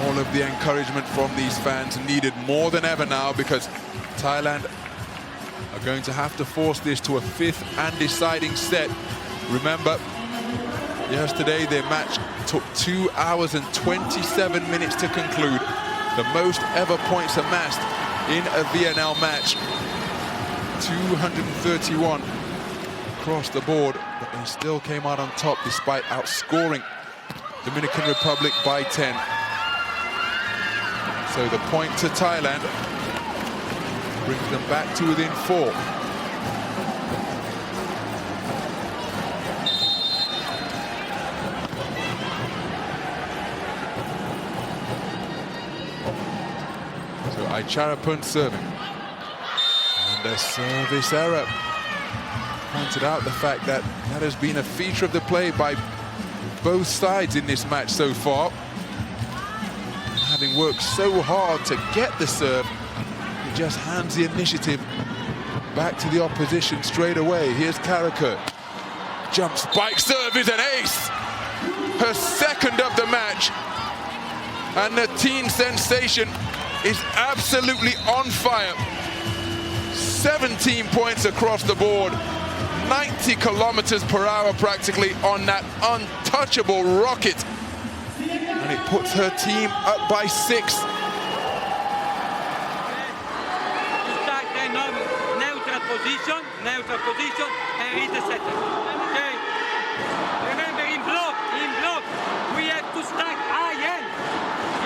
S1: All of the encouragement from these fans needed more than ever now, because Thailand are going to have to force this to a 5th and deciding set. Remember, yesterday their match took 2 hours and 27 minutes to conclude. The most ever points amassed in a VNL match. 231 across the board, but they still came out on top despite outscoring Dominican Republic by 10. So the point to Thailand brings them back to within 4. So Aicharapan serving. And a service error. Pointed out the fact that that has been a feature of the play by both sides in this match so far. Having worked so hard to get the serve, it just hands the initiative back to the opposition straight away. Here's Karakurt. Jump spike serve is an ace. Her 2nd of the match. And the teen sensation is absolutely on fire. 17 points across the board. 90 kilometers per hour practically on that untouchable rocket. And it puts her team up by 6.
S2: Start in neutral position, and read the setter. Okay. Remember, in block, we have to start high end.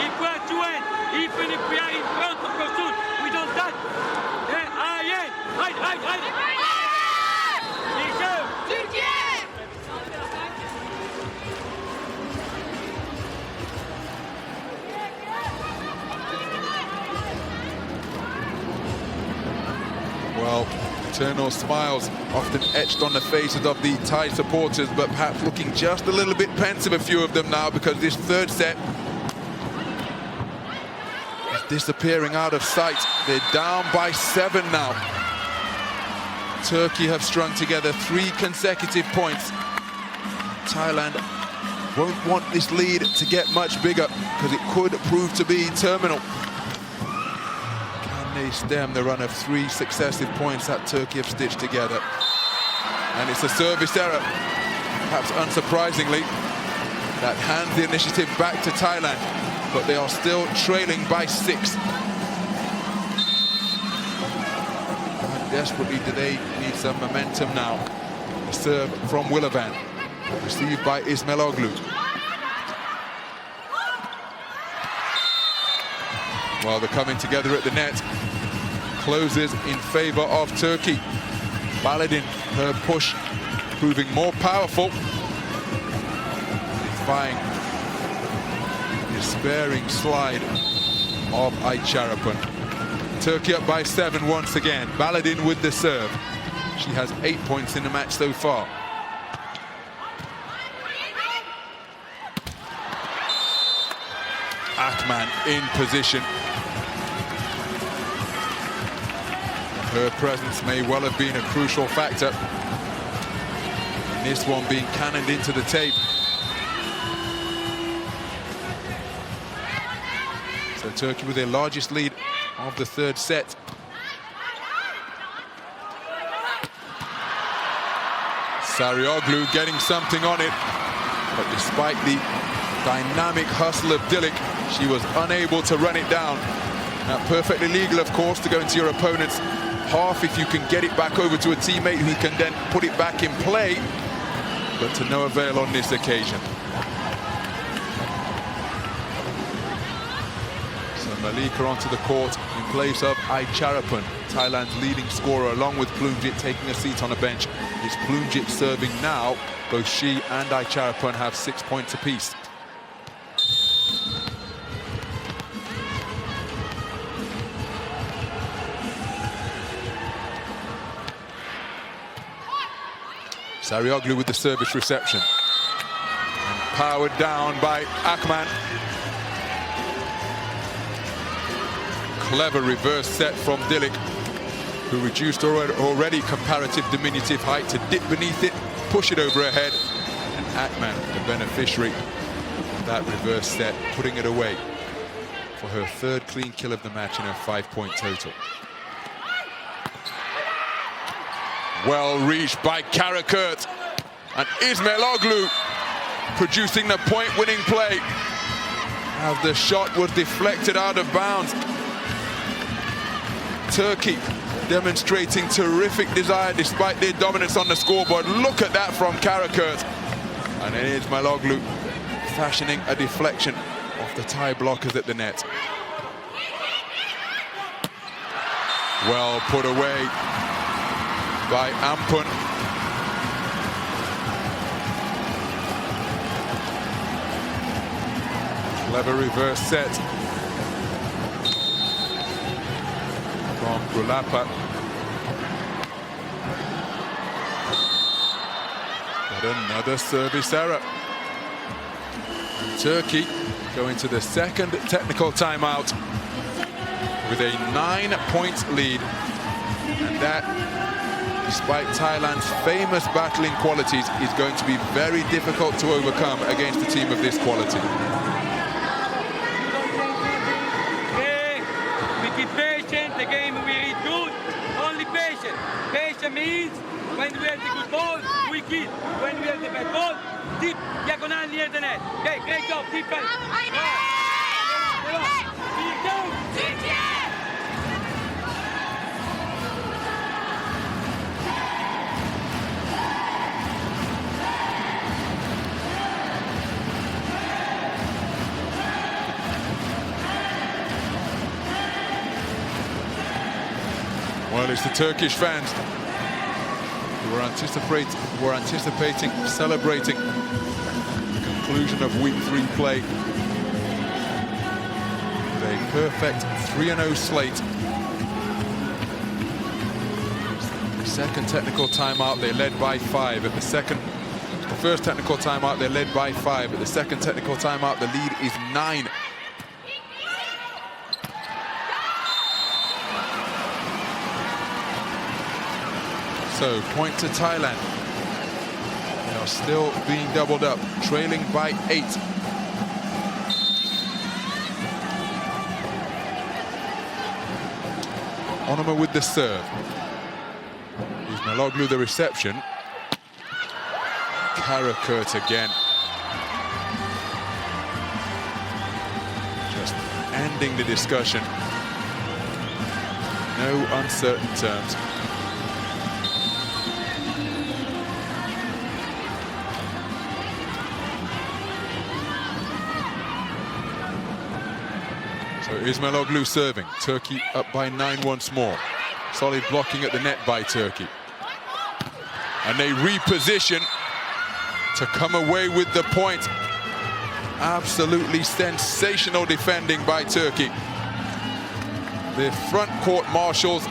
S2: If we are 2 end, even if we are in front of Kosun, we don't touch. High end, right.
S1: Well, eternal smiles often etched on the faces of the Thai supporters, but perhaps looking just a little bit pensive, a few of them now, because this 3rd set is disappearing out of sight. They're down by 7 now. Turkey have strung together 3 consecutive points. Thailand won't want this lead to get much bigger because it could prove to be terminal. Can they stem the run of 3 successive points that Turkey have stitched together? And it's a service error, perhaps unsurprisingly, that hands the initiative back to Thailand, but they are still trailing by 6. Desperately do they need some momentum now. A serve from Willavan, received by Ismailoglu. Well, they're coming together at the net. Closes in favor of Turkey. Baladin, her push proving more powerful. Defying the despairing slide of Aicharapan. Turkey up by 7 once again. Baladin with the serve. She has 8 points in the match so far. Akman in position. Her presence may well have been a crucial factor. And this one being cannoned into the tape. So Turkey with their largest lead of the 3rd set. Sarioglu getting something on it, but despite the dynamic hustle of Dilik, she was unable to run it down. Now, perfectly legal, of course, to go into your opponent's half if you can get it back over to a teammate who can then put it back in play, but to no avail on this occasion. Malika onto the court in place of Aicharapan, Thailand's leading scorer, along with Plunjit taking a seat on a bench. It's Plunjit serving now. Both she and Aicharapan have 6 points apiece. Sarioglu with the service reception. And powered down by Akman. Clever reverse set from Dilik, who reduced already comparative diminutive height to dip beneath it, push it over her head, and Akman, the beneficiary of that reverse set, putting it away for her 3rd clean kill of the match in her 5-point total. Well reached by Karakurt. And Ismailoglu producing the point-winning play as the shot was deflected out of bounds. Turkey demonstrating terrific desire despite their dominance on the scoreboard. Look at that from Karakurt. And it is Ismailoglu fashioning a deflection off the Thai blockers at the net. Well put away by Ampun. Clever reverse set from Gulapa. But another service error. Turkey going to the second technical timeout with a 9-point lead. And that, despite Thailand's famous battling qualities, is going to be very difficult to overcome against a team of this quality.
S2: The game we read good, only patient. Patient means when we have the good ball, we keep. When we have the bad ball, deep, diagonal near the net. Okay, great job, deep fight.
S1: Well, it's the Turkish fans who were anticipating, celebrating the conclusion of week 3 play with a perfect 3-0 slate. Second technical timeout, they led by 5. At the first technical timeout, they led by 5. At the second technical timeout, the lead is 9. So, point to Thailand. They are still being doubled up, trailing by 8. Onuma with the serve. Ismailoglu the reception. Karakurt again. Just ending the discussion. No uncertain terms. So Ismailoglu serving. Turkey up by 9 once more. Solid blocking at the net by Turkey. And they reposition to come away with the point. Absolutely sensational defending by Turkey. The front court marshals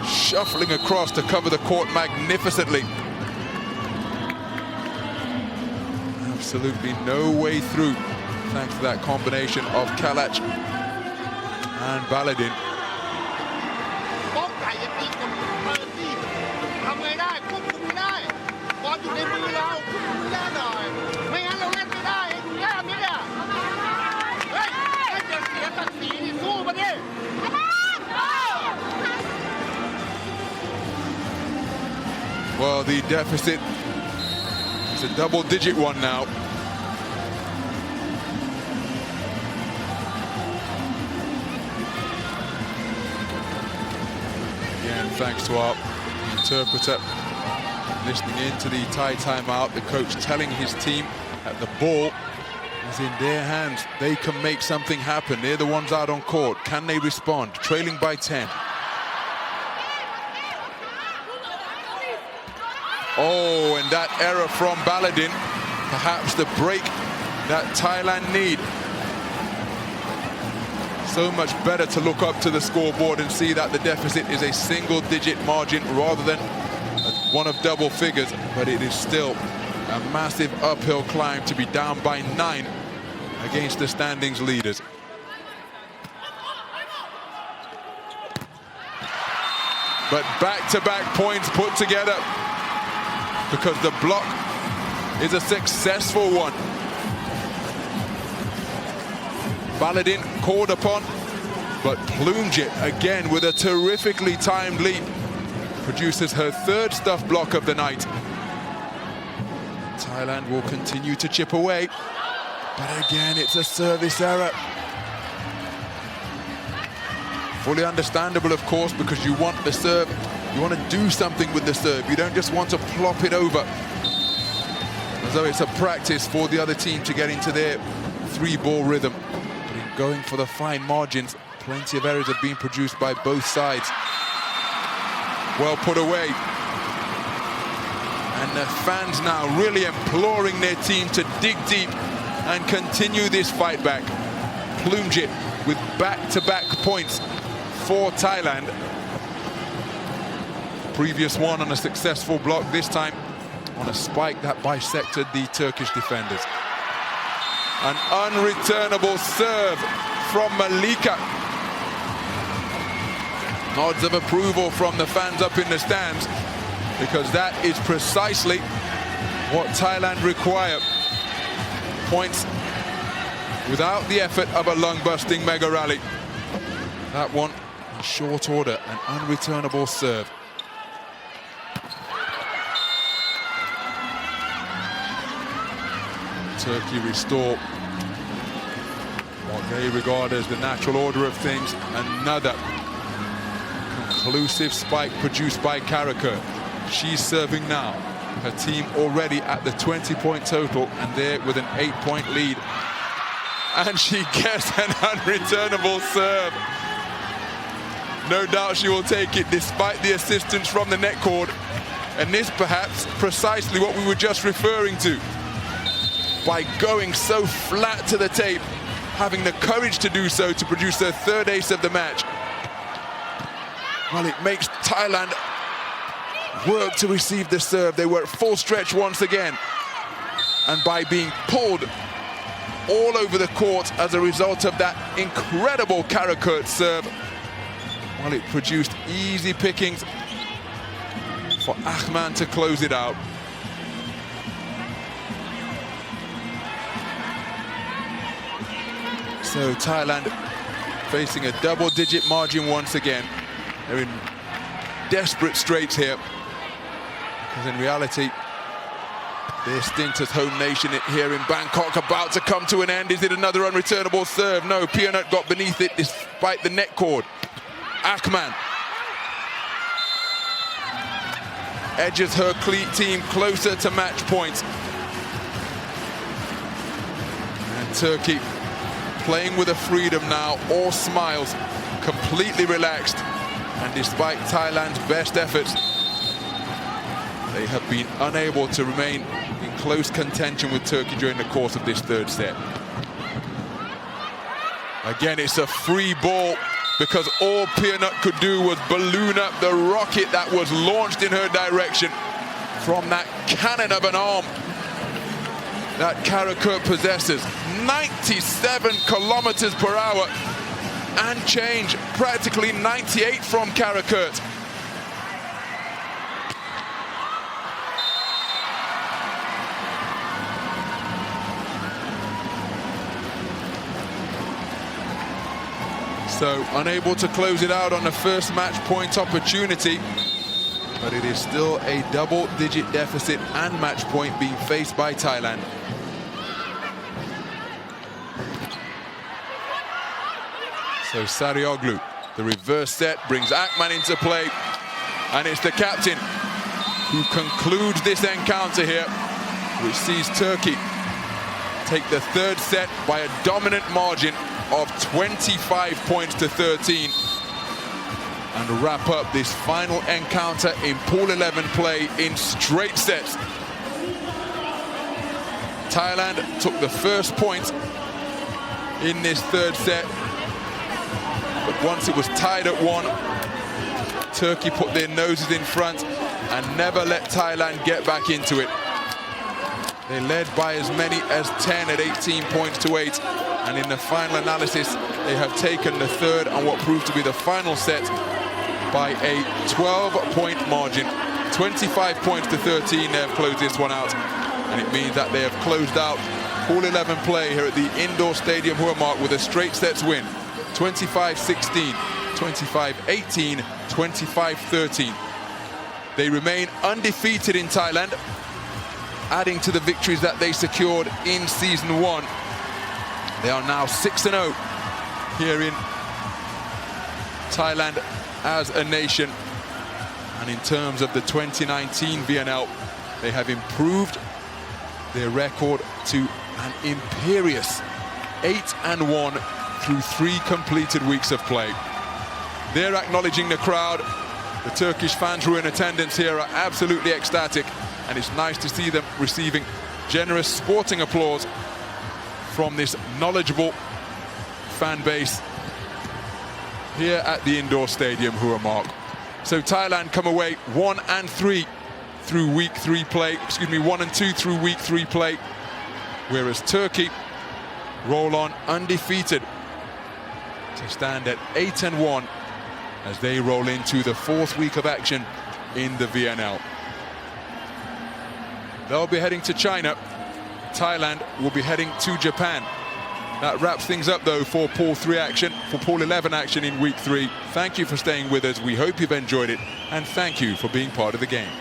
S1: shuffling across to cover the court magnificently. Absolutely no way through, thanks to that combination of Kalac and Baladin. Well, the deficit is a double-digit one now. Again, thanks to our interpreter listening into the Thai timeout, the coach telling his team that the ball is in their hands. They can make something happen. They're the ones out on court. Can they respond? Trailing by 10. Oh, and that error from Baladin, perhaps the break that Thailand need. So much better to look up to the scoreboard and see that the deficit is a single-digit margin rather than one of double figures, but it is still a massive uphill climb to be down by 9 against the standings leaders. But back-to-back points put together, because the block is a successful one. Baladin called upon, but plumed it again with a terrifically timed leap. produces her third stuff block of the night. Thailand will continue to chip away, but again, it's a service error. Fully understandable, of course, because you want the serve, you want to do something with the serve. You don't just want to plop it over, as though it's a practice for the other team to get into their three-ball rhythm. But in going for the fine margins, plenty of errors have been produced by both sides. Well put away. And the fans now really imploring their team to dig deep and continue this fight back. Plumjit with back-to-back points for Thailand. Previous one on a successful block, this time on a spike that bisected the Turkish defenders. An unreturnable serve from Malika. Nods of approval from the fans up in the stands, because that is precisely what Thailand require. Points without the effort of a lung-busting mega rally. That one in short order, an unreturnable serve. Turkey restore what they regard as the natural order of things. Another conclusive spike produced by Karakurt. She's serving now. Her team already at the 20-point total, and they're with an 8-point lead. And she gets an unreturnable serve. No doubt she will take it despite the assistance from the net cord. And this perhaps precisely what we were just referring to. By going so flat to the tape, having the courage to do so to produce their third ace of the match. Well, it makes Thailand work to receive the serve. They were at full stretch once again. And by being pulled all over the court as a result of that incredible Karakurt serve, well, it produced easy pickings for Ahman to close it out. So Thailand facing a double-digit margin once again. They're in desperate straits here, because in reality, their stint as home nation here in Bangkok about to come to an end. Is it another unreturnable serve? No, Pianut got beneath it despite the net cord. Ahman edges her team closer to match points. And Turkey playing with a freedom now, all smiles, completely relaxed. And despite Thailand's best efforts, they have been unable to remain in close contention with Turkey during the course of this third set. Again, it's a free ball, because all Pianut could do was balloon up the rocket that was launched in her direction from that cannon of an arm that Karakurt possesses. 97 kilometers per hour and change, practically 98 from Karakurt. So unable to close it out on the first match point opportunity, but it is still a double-digit deficit and match point being faced by Thailand. So Sarioglu, the reverse set, brings Ahman into play, and it's the captain who concludes this encounter here, which sees Turkey take the third set by a dominant margin of 25 points to 13, and wrap up this final encounter in pool 11 play in straight sets. Thailand took the first point in this third set, but once it was tied at 1, Turkey put their noses in front and never let Thailand get back into it. They led by as many as 10 at 18 points to 8. And in the final analysis, they have taken the third and what proved to be the final set by a 12-point margin. 25 points to 13, they have closed this one out. And it means that they have closed out pool 11 play here at the indoor stadium Huamark with a straight sets win. 25-16, 25-18, 25-13. They remain undefeated in Thailand, adding to the victories that they secured in season 1. They are now 6-0 here in Thailand as a nation. And in terms of the 2019 VNL, they have improved their record to an imperious 8-1 through 3 completed weeks of play. They're acknowledging the crowd. The Turkish fans who are in attendance here are absolutely ecstatic, and it's nice to see them receiving generous sporting applause from this knowledgeable fan base here at the indoor stadium, Hua Mark. So Thailand come away 1-3 through week 3 play, 1-2 through week 3 play, whereas Turkey roll on undefeated to stand at 8-1 as they roll into the 4th week of action in the VNL. They'll be heading to China. Thailand will be heading to Japan. That wraps things up though for Pool 3 action, for Pool 11 action in week 3. Thank you for staying with us. We hope you've enjoyed it, and thank you for being part of the game.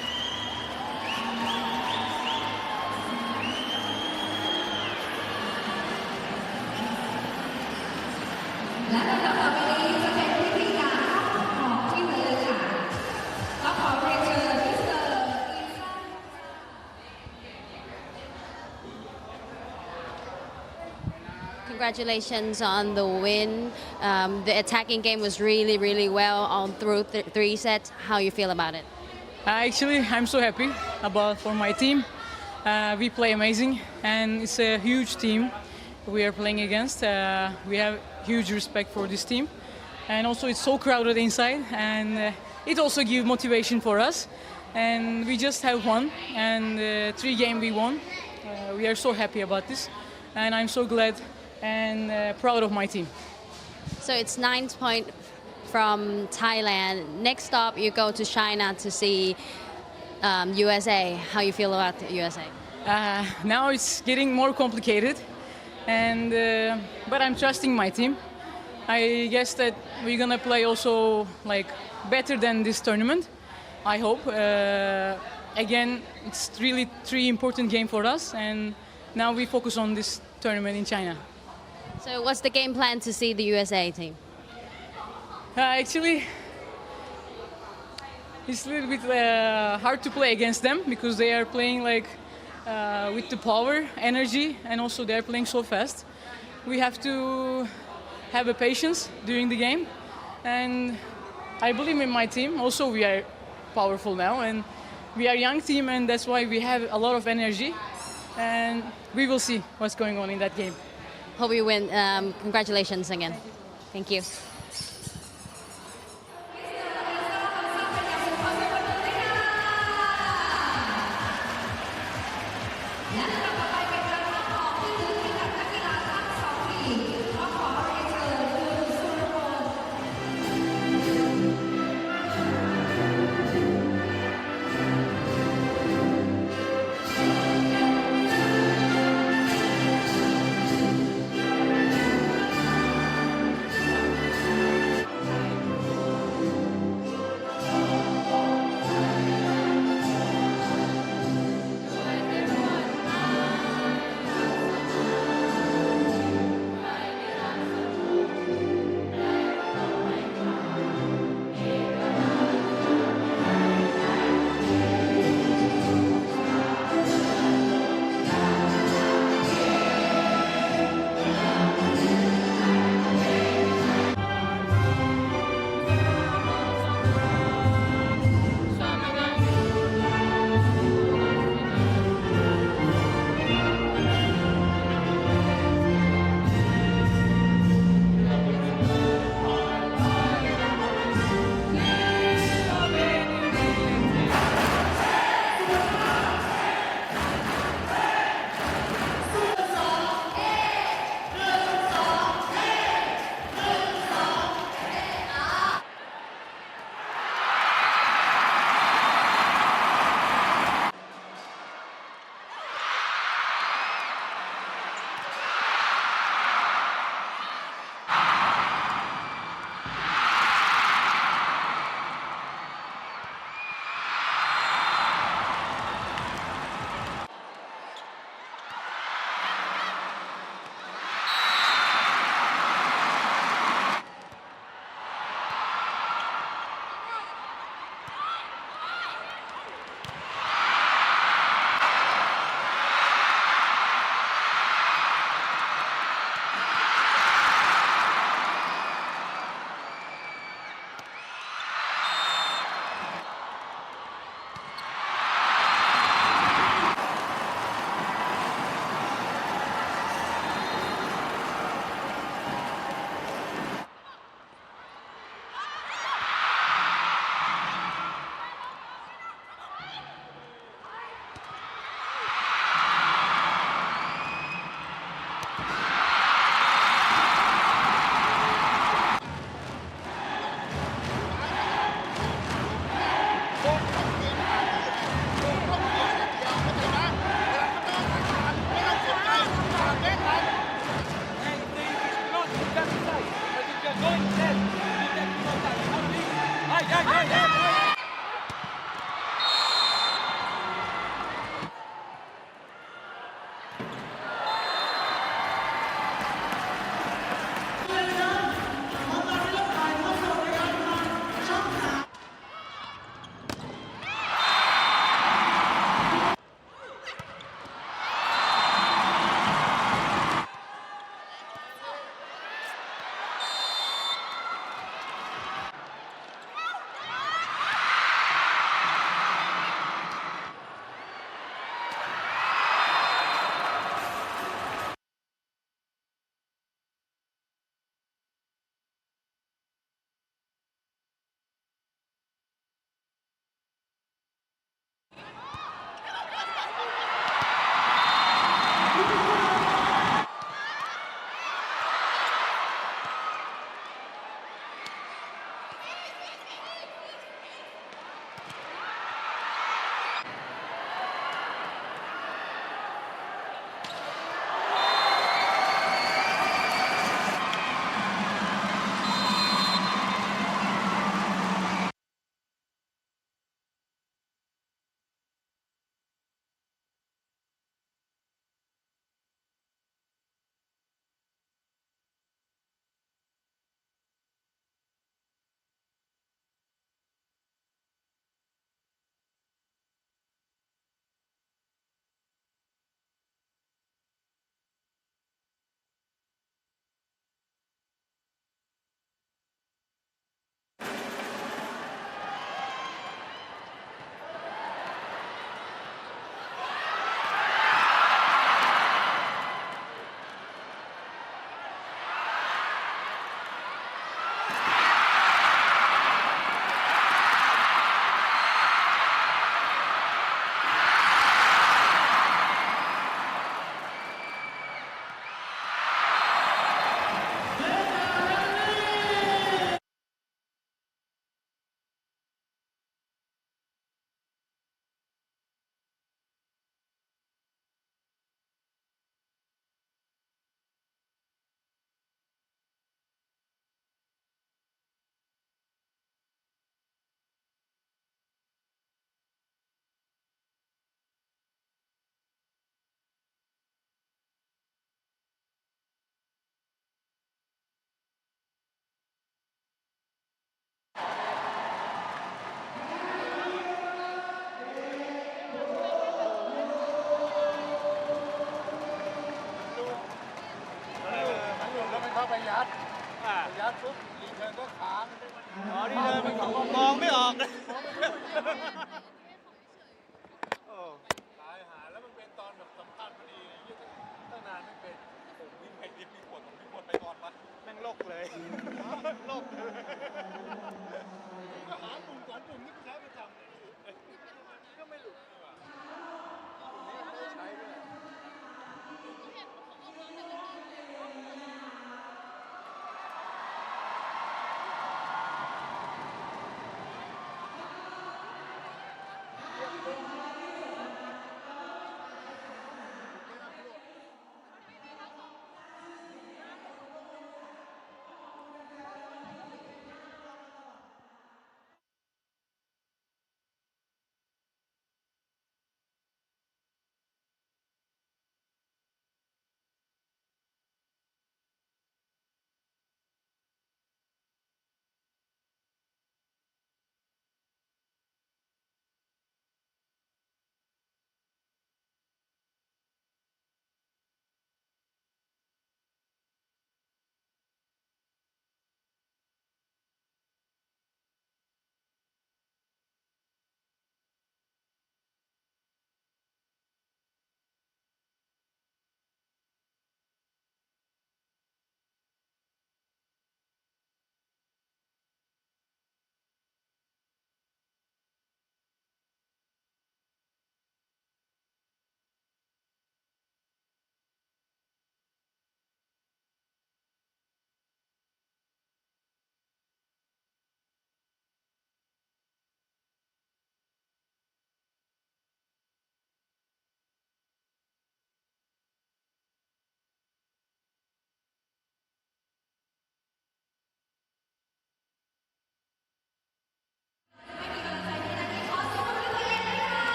S4: Congratulations on the win. The attacking game was really well all through 3 sets. How you feel about it?
S5: Actually, I'm so happy for my team. We play amazing, and it's a huge team we are playing against. We have huge respect for this team, and also it's so crowded inside, and it also gives motivation for us. And we just have won, and 3 games we won. We are so happy about this, and I'm so glad and proud of my team.
S4: So it's 9 points from Thailand. Next stop, you go to China to see USA. How you feel about the USA?
S5: Now it's getting more complicated, and but I'm trusting my team. I guess that we're gonna play also like better than this tournament. I hope. Again, it's really 3 important games for us, and now we focus on this tournament in China.
S4: So what's the game plan to see the USA team?
S5: Actually, it's a little bit hard to play against them because they are playing like with the power, energy, and also they're playing so fast. We have to have a patience during the game, and I believe in my team. Also, we are powerful now, and we are a young team, and that's why we have a lot of energy, and we will see what's going on in that game.
S4: Hope you win. Congratulations again. Thank you.
S3: ยัดปุ๊บรีเทิร์นก็ค้าง
S2: อ๋อนี่เลยมันมองไม่ออก